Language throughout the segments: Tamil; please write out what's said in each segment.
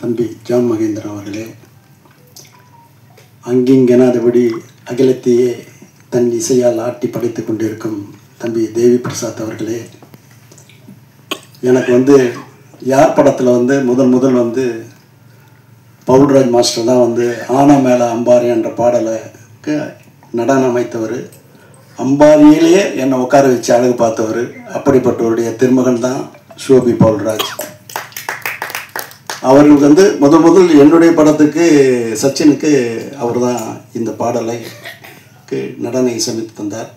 தம்பி ஜான் மகேந்திரன் அவர்களே, அங்கிங்கெனாதபடி அகிலத்தையே தன் இசையால் ஆட்டி படைத்து கொண்டிருக்கும் தம்பி தேவி பிரசாத் அவர்களே, எனக்கு யார் படத்தில் முதல் பவுல்ராஜ் மாஸ்டர் தான் ஆனா மேலே அம்பாரி என்ற பாடலுக்கு நடனம் அமைத்தவர். அம்பாரியிலேயே என்னை உட்கார வச்சு அழகு பார்த்தவர். அப்படிப்பட்டவருடைய திருமகன் தான் ஷோபி பவுல்ராஜ். அவருக்கு முதல் என்னுடைய படத்துக்கு சச்சினுக்கு அவர் தான் இந்த பாடலைக்கு நடன இசையமைத்து தந்தார்.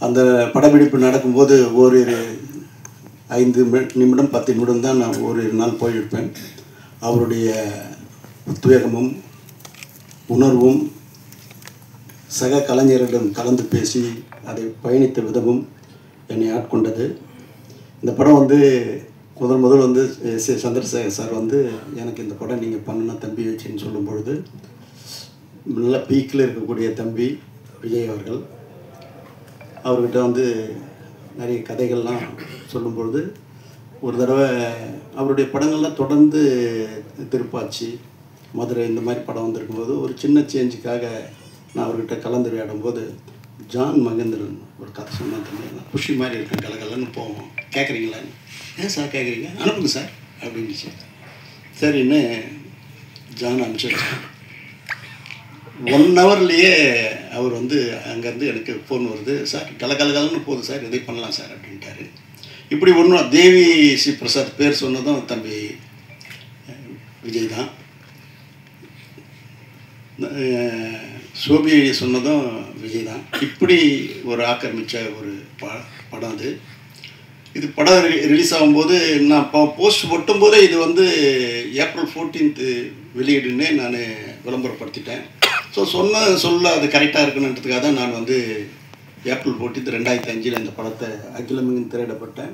அந்த படப்பிடிப்பு நடக்கும்போது ஒரு 5 நிமிடம் 10 நிமிடம் தான் நான் ஒரு நாள் போயிருப்பேன். அவருடைய உத்வேகமும் உணர்வும் சக கலைஞரிடம் கலந்து பேசி அதை பயணித்த விதமும் என்னை ஆட்கொண்டது. இந்த படம் முதல் சந்திரசேகர் சார் எனக்கு இந்த படம் நீங்கள் பண்ணணும் தம்பி வச்சுன்னு சொல்லும் பொழுது, நல்ல பீக்கில் இருக்கக்கூடிய தம்பி விஜய் அவர்கள் அவர்கிட்ட நிறைய கதைகள்லாம் சொல்லும் பொழுது, ஒரு தடவை அவருடைய படங்கள்லாம் தொடர்ந்து திருப்பாச்சி, மதுரை இந்த மாதிரி படம் வந்திருக்கும்போது ஒரு சின்ன சேஞ்சுக்காக நான் அவர்கிட்ட கலந்துரையாடும் போது, ஜான் மகேந்திரன் ஒரு கதை சொன்னாங்க. குஷி மாதிரி இருக்கேன், கலகலன்னு போவோம், கேட்குறீங்களான்னு. ஏன் சார் கேட்குறீங்க, அனுப்புங்க சார் அப்படின்னுச்சு. சரின்னு ஜான் அனுப்பிச்சிருச்சேன். 1 ஹவர்லேயே அவர் அங்கேருந்து எனக்கு ஃபோன் வருது, சார் கலகலன்னு போகுது சார், எதை பண்ணலாம் சார் அப்படின்ட்டாரு. இப்படி ஒன்றும் தேவி ஸ்ரீ பிரசாத் பேர் சொன்னதும் தம்பி விஜய் தான், சோபி சொன்னதும் விஜய் தான். இப்படி ஒரு ஆக்கிரமித்த ஒரு படம் அது. இது படம் ரிலீஸ் ஆகும்போது நான் போஸ்ட் ஒட்டும்போதே இது ஏப்ரல் 14th வெளியிடுன்னே நான் விளம்பரப்படுத்திட்டேன். ஸோ சொல்ல அது கரெக்டாக இருக்கணுன்றதுக்காக தான் நான் ஏப்ரல் 14th 2005 இந்த படத்தை அகிலமெங்கும் திரையிடப்பட்டேன்.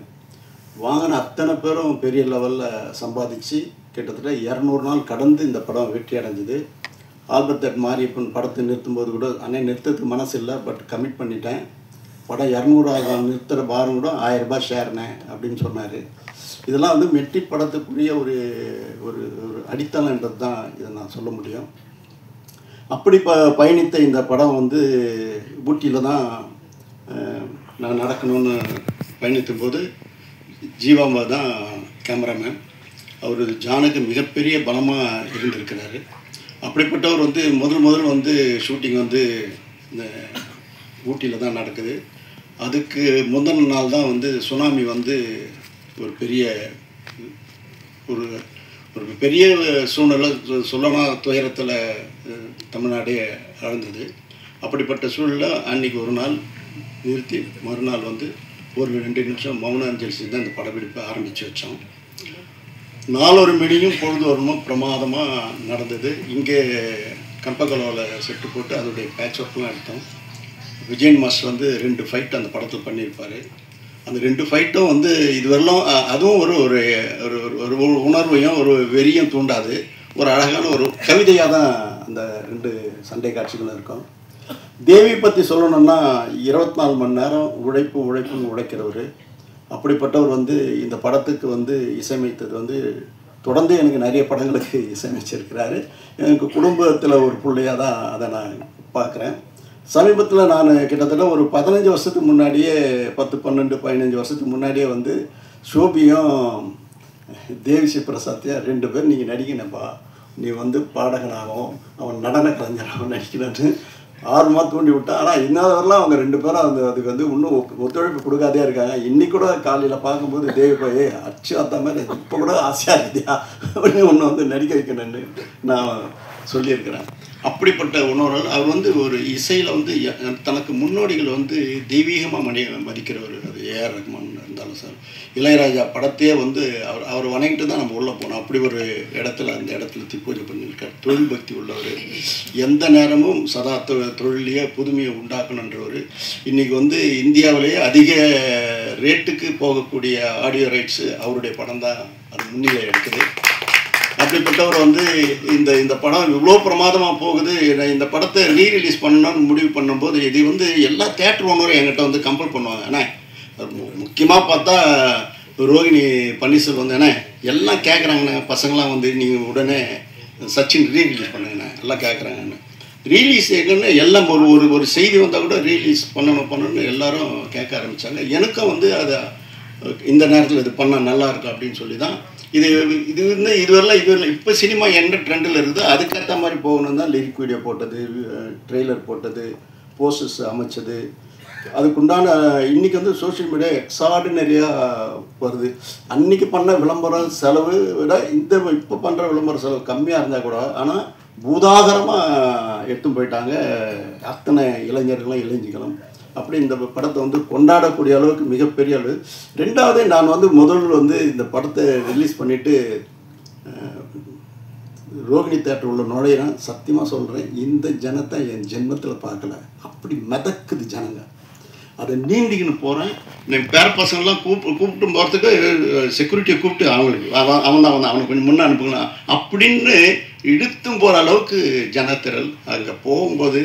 வாங்கின அத்தனை பேரும் பெரிய லெவலில் சம்பாதிச்சு கிட்டத்தட்ட 200 நாள் கடந்து இந்த படம் வெற்றி அடைஞ்சிது. ஆல்பர்ட் தட் மாரியப்பன் படத்தை நிறுத்தும்போது கூட, அண்ணே நிறுத்தத்துக்கு மனசு இல்லை, பட் கமிட் பண்ணிட்டேன், படம் 200 நிறுத்துகிற பாரம் கூட 1000 ரூபாய் ஷேர்னே அப்படின்னு சொன்னார். இதெல்லாம் மெட்ரிக் படத்துக்குரிய ஒரு ஒரு ஒரு அடித்தளன்றது தான் இதை நான் சொல்ல முடியும். அப்படி பயணித்த இந்த படம் ஊட்டியில் தான் நான் நடக்கணும்னு பயணித்தும் போது ஜீவாம்பா தான் கேமராமேன். அவர் ஜானுக்கு மிகப்பெரிய பலமாக இருந்திருக்கிறாரு. அப்படிப்பட்டவர் முதல் ஷூட்டிங் இந்த ஊட்டியில் தான் நடக்குது. அதுக்கு முதல் நாள் தான் சுனாமி ஒரு பெரிய ஒரு பெரிய சூழ்நிலை சொல்லலாம், துயரத்தில் தமிழ்நாடே ஆழ்ந்தது. அப்படிப்பட்ட சூழலில் அன்றைக்கி ஒரு நாள் நிறுத்தி மறுநாள் ஒரு 2 நிமிஷம் மௌன அஞ்சலி செஞ்சு தான் இந்த படப்பிடிப்பை ஆரம்பித்து வச்சோம். 4 மணியும் பொழுது வரணும் பிரமாதமாக நடந்தது. இங்கே கம்பகலோவில் செட்டு போட்டு அதோடைய பேட்ச் ஒர்க்லாம் எடுத்தோம். விஜயன் மாஸ்டர் 2 ஃபைட் அந்த படத்தில் பண்ணியிருப்பார். அந்த 2 ஃபைட்டும் இதுவரையிலும் அதுவும் ஒரு ஒரு உணர்வையும் ஒரு வெறியும் தூண்டாது, ஒரு அழகான ஒரு கவிதையாக தான் அந்த 2 சண்டை காட்சிகளும் இருக்கும். தேவி பற்றி சொல்லணும்னா 24 மணி நேரம் உழைப்புன்னு உழைக்கிறவர். அப்படிப்பட்டவர் இந்த படத்துக்கு இசையமைத்தது தொடர்ந்து எனக்கு நிறைய படங்களுக்கு இசையமைச்சிருக்கிறாரு. எனக்கு குடும்பத்தில் ஒரு பிள்ளையாக தான் அதை நான் பார்க்குறேன். சமீபத்தில் நான் கிட்டத்தட்ட ஒரு 15 வருஷத்துக்கு முன்னாடியே 10, 12, 15 வருஷத்துக்கு முன்னாடியே ஷோபியும் தேவி ஸ்ரீ பிரசாத்தையும் 2 பேர் நீங்கள் நடிக்கணுப்பா, நீ பாடகனாகவும் அவன் நடன கலைஞராகவும் நடிக்கணும்னு ஆர்வமாக தூண்டி விட்டான். ஆனால் இன்னாதவரெலாம் அவங்க 2 பேரும் அதுக்கு இன்னும் ஒத்துழைப்பு கொடுக்காதே இருக்காங்க. இன்றைக்கி கூட காலையில் பார்க்கும்போது தேவி போய் அச்சு அந்த மாதிரி இப்போ கூட ஆசையாக இருக்குதியா அப்படின்னு ஒன்று நடிக்க வைக்கணும்னு நான் சொல்லியிருக்கிறேன். அப்படிப்பட்ட உணர்வுகள் அவர் ஒரு இசையில் தனக்கு முன்னோடிகள் தெய்வீகமாக மதிக்கிறவர். அது ஏஆர் ரஹ்மான் இருந்தாலும் சார், இளையராஜா படத்தையே அவர் வணங்கிட்டு தான் நம்ம உள்ளே போனோம். அப்படி ஒரு இடத்துல அந்த இடத்துல திப்பூஜை பண்ணியிருக்கார். தொழில் பக்தி உள்ளவர், எந்த நேரமும் சதா தொழிலையே புதுமையை உண்டாக்கணுன்றவர். இன்றைக்கி இந்தியாவிலேயே அதிக ரேட்டுக்கு போகக்கூடிய ஆடியோ ரைட்ஸு அவருடைய படம் தான் அது முன்னிலை எடுக்குது. அப்படிப்பட்டவர் இந்த படம் இவ்வளோ பிரமாதமாக போகுது, இந்த படத்தை ரீரிலீஸ் பண்ணணும்னு முடிவு பண்ணும்போது இது எல்லா தேட்டர் ஓனரும் என்கிட்ட கம்பல் பண்ணுவாங்க. ஆனால் முக்கியமாக பார்த்தா ரோகிணி பன்னீர்செல்வம் வந்து என்ன எல்லாம் கேட்குறாங்கண்ணே, பசங்களாம் வந்து நீங்கள் உடனே சச்சின் ரீரிலீஸ் பண்ணுங்கண்ணே எல்லாம் கேட்குறாங்கண்ணே. ரீலீஸ் எங்கன்னு எல்லாம் ஒரு செய்தி வந்தால் கூட ரீலீஸ் பண்ணணும்னு எல்லாரும் கேட்க ஆரம்பித்தாங்க. எனக்கும் வந்து அதை இந்த நேரத்தில் இது பண்ணால் நல்லா இருக்கும் அப்படின்னு சொல்லி தான் இதுவரைலாம் இப்போ சினிமா என்ன ட்ரெண்டில் இருக்குது அதுக்கேற்ற மாதிரி போகணும் தான் லிரிக் வீடியோ போட்டது, ட்ரெய்லர் போட்டது, போஸ்டர்ஸ் அமைச்சது. அதுக்குண்டான இன்றைக்கி வந்து சோஷியல் மீடியா எக்ஸார்டினரியாக வருது. அன்றைக்கி பண்ண விளம்பரம் செலவு விட இப்போ பண்ணுற விளம்பர செலவு கம்மியாக இருந்தால் கூட ஆனால் பூதாகரமாக எடுத்து போயிட்டாங்க அத்தனை இளைஞர்களும் இளைஞர்களும். அப்படி இந்த படத்தை வந்து கொண்டாடக்கூடிய அளவுக்கு மிகப்பெரிய அளவு. ரெண்டாவது நான் வந்து முதல்ல வந்து இந்த படத்தை ரிலீஸ் பண்ணிவிட்டு ரோகிணி தேட்டர் உள்ள நுழையிறேன். சத்தியமாக சொல்கிறேன், இந்த ஜனத்தை என் ஜென்மத்தில் பார்க்கல. அப்படி மிதக்குது ஜனங்க. அதை நீண்டிக்கின்னு போகிறேன். என் பேர பசங்கள்லாம் கூப்பிட்டு போகிறதுக்கு செக்யூரிட்டியை கூப்பிட்டு அவனை கொஞ்சம் முன்னே அனுப்புங்களா அப்படின்னு இழுத்தும் போகிற அளவுக்கு ஜனத்திரல். அங்கே போகும்போது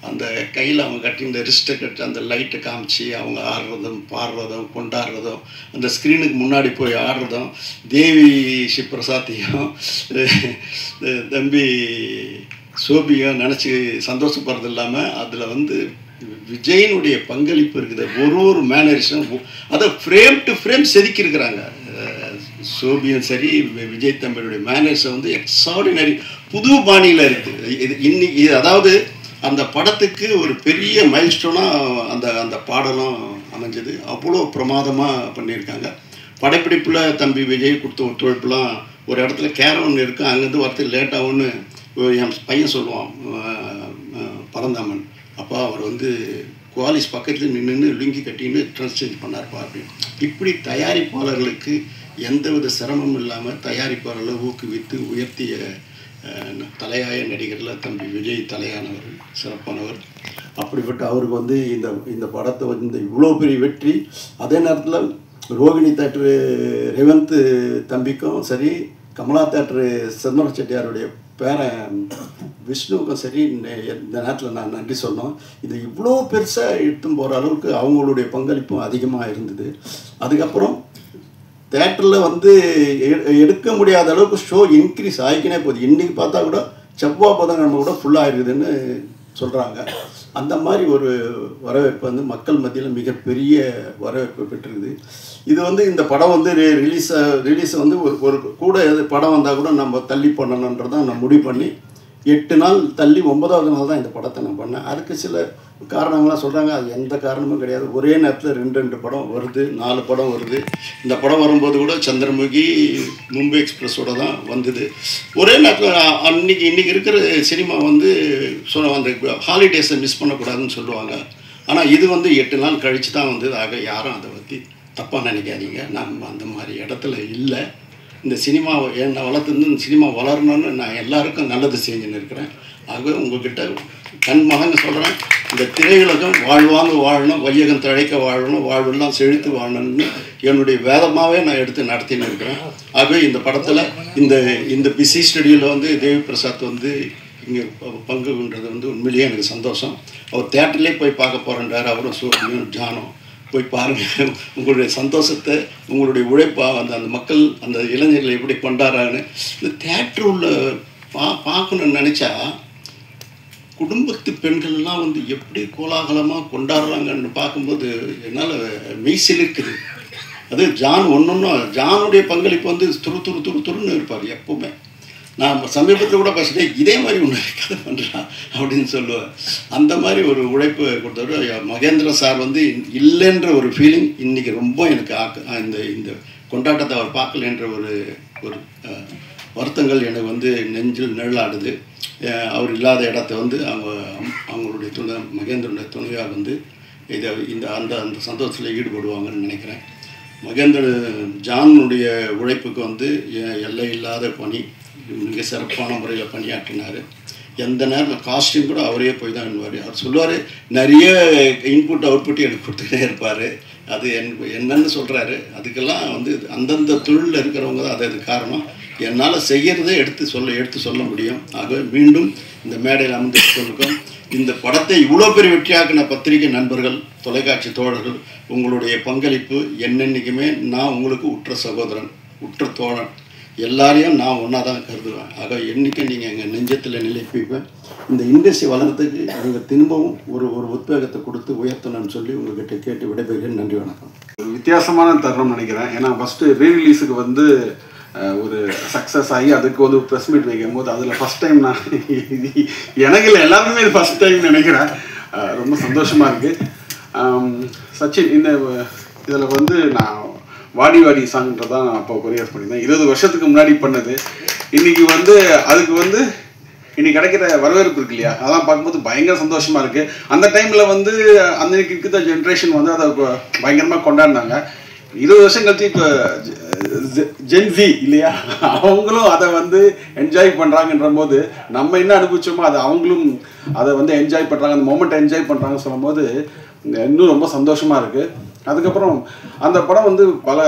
அந்த கையில் அவங்க கட்டி இந்த ரிஸ்ட்டை கட்டி அந்த லைட்டை காமிச்சு அவங்க ஆடுறதும் பாடுறதும் கொண்டாடுறதும் அந்த ஸ்க்ரீனுக்கு முன்னாடி போய் ஆடுறதும் தேவி சிவபிரசாத்தையும் தம்பி சோபியும் நினச்சி சந்தோஷப்படுறது இல்லாமல் அதில் வந்து விஜயனுடைய பங்களிப்பு இருக்குது. ஒரு மேனரிசம் அதை ஃப்ரேம் டு ஃப்ரேம் செதுக்கியிருக்கிறாங்க. சோபியும் சரி விஜய் தம்பியுடைய மேனரிசம் வந்து எக்ஸார்டினரி புது பாணியில் இருக்குது. இன்னைக்கு அதாவது அந்த படத்துக்கு ஒரு பெரிய மைல்ஸ்டோனாக அந்த பாடலும் அமைஞ்சது. அவ்வளோ பிரமாதமாக பண்ணியிருக்காங்க. படப்பிடிப்பில் தம்பி விஜய் கொடுத்த ஒத்துழைப்புலாம் ஒரு இடத்துல கேரவன் இருக்குது, அங்கேருந்து வரத்துக்கு லேட்டாகும்னு என் பையன் சொல்லுவான் பரந்தாமன். அப்பா அவர் வந்து குவாலிஸ் பக்கத்தில் நின்று லுங்கி கட்டின்னு ட்ரெஸ் சேஞ்ச் பண்ணார்ப்பா அப்படின்னு. இப்படி தயாரிப்பாளர்களுக்கு எந்தவித சிரமமும் இல்லாமல் தயாரிப்பாளர்களை ஊக்குவித்து உயர்த்திய தலையாய நடிகரில் தம்பி விஜய் தலையானவர், சிறப்பானவர். அப்படிப்பட்ட அவருக்கு வந்து இந்த படத்தை வந்து இவ்வளோ பெரிய வெற்றி. அதே நேரத்தில் ரோகிணி தேட்ரு ரேவந்த் தம்பிக்கும் சரி, கமலா தேட்ரு சந்திர செட்டியாருடைய பேரன் விஷ்ணுவுக்கும் சரி இந்த நேரத்தில் நான் நன்றி சொன்னோம். இது இவ்வளோ பெருசாக எடுத்துன்னு போகிற அளவுக்கு அவங்களுடைய பங்களிப்பும் அதிகமாக இருந்தது. அதுக்கப்புறம் தேட்டரில் வந்து எடுக்க முடியாத அளவுக்கு ஷோ இன்க்ரீஸ் ஆகிக்கினே போகுது. இன்றைக்கி பார்த்தா கூட செவ்வாய் புதன்கிழமை கூட ஃபுல்லாக இருக்குதுன்னு சொல்கிறாங்க. அந்த மாதிரி ஒரு வரவேற்பு வந்து மக்கள் மத்தியில் மிகப்பெரிய வரவேற்பு பெற்றிருக்குது. இது வந்து இந்த படம் வந்து ரிலீஸை வந்து ஒரு கூட படம் வந்தால் கூட நம்ம தள்ளி பண்ணணுன்றதான் நான் முடிவு பண்ணி 8 நாள் தள்ளி 9வது நாள் தான் இந்த படத்தை நான் பண்ணேன். அதுக்கு சில காரணங்கள்லாம் சொல்கிறாங்க. அது எந்த காரணமும் கிடையாது. ஒரே நேரத்தில் 2 படம் வருது, 4 படம் வருது. இந்த படம் வரும்போது கூட சந்திரமுகி மும்பை எக்ஸ்பிரஸோடு தான் வந்தது. ஒரே நேரத்தில் இன்றைக்கி இருக்கிற சினிமா வந்து அந்த ஹாலிடேஸை மிஸ் பண்ணக்கூடாதுன்னு சொல்லுவாங்க. ஆனால் இது வந்து 8 நாள் கழித்து தான் வந்தது. ஆக யாரும் அதை பற்றி தப்பாக நினைக்காதீங்க. நம்ம அந்த மாதிரி இடத்துல இல்லை. இந்த சினிமாவை என்னை வளர்த்துருந்து இந்த சினிமா வளரணும்னு நான் எல்லாருக்கும் நல்லது செஞ்சுன்னு இருக்கிறேன். ஆகவே உங்கள்கிட்ட கண்மகன்னு சொல்கிறேன், இந்த திரையுலகம் வாழ்வாங்க வாழணும், வையகம் தழைக்க வாழணும், வாழ்வெல்லாம் செழித்து வாழணும்னு என்னுடைய வேதமாகவே நான் எடுத்து நடத்தின்னு இருக்கிறேன். ஆகவே இந்த படத்தில் இந்த பிஸி ஸ்டுடியோவில் வந்து தேவி பிரசாத் வந்து இங்கே பங்குன்றது வந்து உண்மையிலேயே எனக்கு சந்தோஷம். அவர் தேட்டர்லேயே போய் பார்க்க போகிறேன்றார். அவரும் சூரியனும் ஜானும் போய் பாருங்கள். உங்களுடைய சந்தோஷத்தை, உங்களுடைய உழைப்பா அந்த மக்கள் அந்த இளைஞர்களை எப்படி கொண்டாடுறாங்கன்னு இந்த தேட்டர் உள்ள பார்க்கணுன்னு நினச்சா குடும்பத்து பெண்கள்லாம் வந்து எப்படி கோலாகலமாக கொண்டாடுறாங்கன்னு பார்க்கும்போது என்னால் மெய்சில் இருக்குது. அது ஜானுடைய பங்களிப்பு வந்து துருன்னு இருப்பார் எப்போவுமே. நான் சமீபத்தில் கூட பேசிட்டேன், இதே மாதிரி ஒன்று கதை பண்ணுறான் அப்படின்னு சொல்லுவேன். அந்த மாதிரி ஒரு உழைப்பு கொடுத்தவர் மகேந்திர சார் வந்து இல்லைன்ற ஒரு ஃபீலிங் இன்றைக்கி ரொம்ப எனக்கு இந்த கொண்டாட்டத்தை அவர் பார்க்கலன்ற ஒரு வருத்தங்கள் எனக்கு வந்து நெஞ்சில் நிழலாடுது. அவர் இல்லாத இடத்த வந்து அவங்களுடைய மகேந்திரனுடைய துணையாக வந்து அந்த சந்தோஷத்தில் ஈடுபடுவாங்கன்னு நினைக்கிறேன். ஜானுடைய உழைப்புக்கு வந்து எல்லை இல்லாத பணி, மிக சிறப்பான முறையில் பணியாற்றினார். எந்த நேரம் காஸ்டியூம் கூட அவரே போய் தான் பண்ணுவார். அவர் சொல்லுவார், நிறைய இன்புட் அவுட்புட் எனக்கு கொடுத்துக்கிட்டே இருப்பார். அது என்னன்னு சொல்கிறாரு. அதுக்கெல்லாம் வந்து அந்தந்த தொழிலில் இருக்கிறவங்க தான் அது காரணம். என்னால் செய்கிறதே எடுத்து சொல்ல முடியும். ஆக மீண்டும் இந்த மேடையில் அமர்ந்துருக்கும் இந்த படத்தை இவ்வளோ பெரிய வெற்றியாக்கின பத்திரிகை நண்பர்கள், தொலைக்காட்சி தோழர்கள், உங்களுடைய பங்களிப்பு என்னென்னைக்குமே நான் உங்களுக்கு உற்ற சகோதரன், உற்ற தோழன், எல்லாரையும் நான் ஒன்றா தான் கருதுவேன். ஆக என்றைக்கும் நீங்கள் எங்கள் நெஞ்சத்தில் நிலைப்பிப்பேன். இந்த இண்டஸ்ட்ரி வளர்கிறதுக்கு நீங்கள் திரும்பவும் ஒரு உத்வேகத்தை கொடுத்து உயர்த்தணும்னு சொல்லி உங்கள்கிட்ட கேட்டு விடைபெறுகிறேன். நன்றி, வணக்கம். ஒரு வித்தியாசமான தருணம் நினைக்கிறேன். ஏன்னா ஃபஸ்ட்டு ரீரிலீஸுக்கு வந்து ஒரு சக்ஸஸ் ஆகி அதுக்கு ஒரு ப்ரெஸ் மீட் வைக்கும் போது அதில் ஃபஸ்ட் டைம் நான் எனக்கு இல்லை எல்லாருமே இது ஃபஸ்ட் டைம் நினைக்கிறேன். ரொம்ப சந்தோஷமாக இருக்குது. சச்சின், இந்த இதில் வந்து நான் வாடி வாடி சாங்ன்றதான் நான் அப்போ கொரியோகிராஃப் பண்ணியிருந்தேன். 20 வருஷத்துக்கு முன்னாடி பண்ணது. இன்றைக்கி வந்து அதுக்கு வந்து இன்றைக்கி கிடைக்கிற வரவேற்பு இருக்கு இல்லையா, அதெல்லாம் பார்க்கும்போது பயங்கர சந்தோஷமாக இருக்குது. அந்த டைமில் வந்து அன்றைக்கு இருக்கிற ஜென்ரேஷன் வந்து அதை பயங்கரமாக கொண்டாடினாங்க. 20 வருஷம் கழிச்சு இப்போ ஜென்சி இல்லையா, அவங்களும் அதை வந்து என்ஜாய் பண்ணுறாங்கன்ற போது நம்ம என்ன அனுபவிச்சோமோ அதை அவங்களும் அதை வந்து என்ஜாய் பண்ணுறாங்க, அந்த மொமெண்ட் என்ஜாய் பண்ணுறாங்கன்னு சொல்லும் போது இன்னும் ரொம்ப சந்தோஷமாக இருக்குது. அதுக்கப்புறம் அந்த படம் வந்து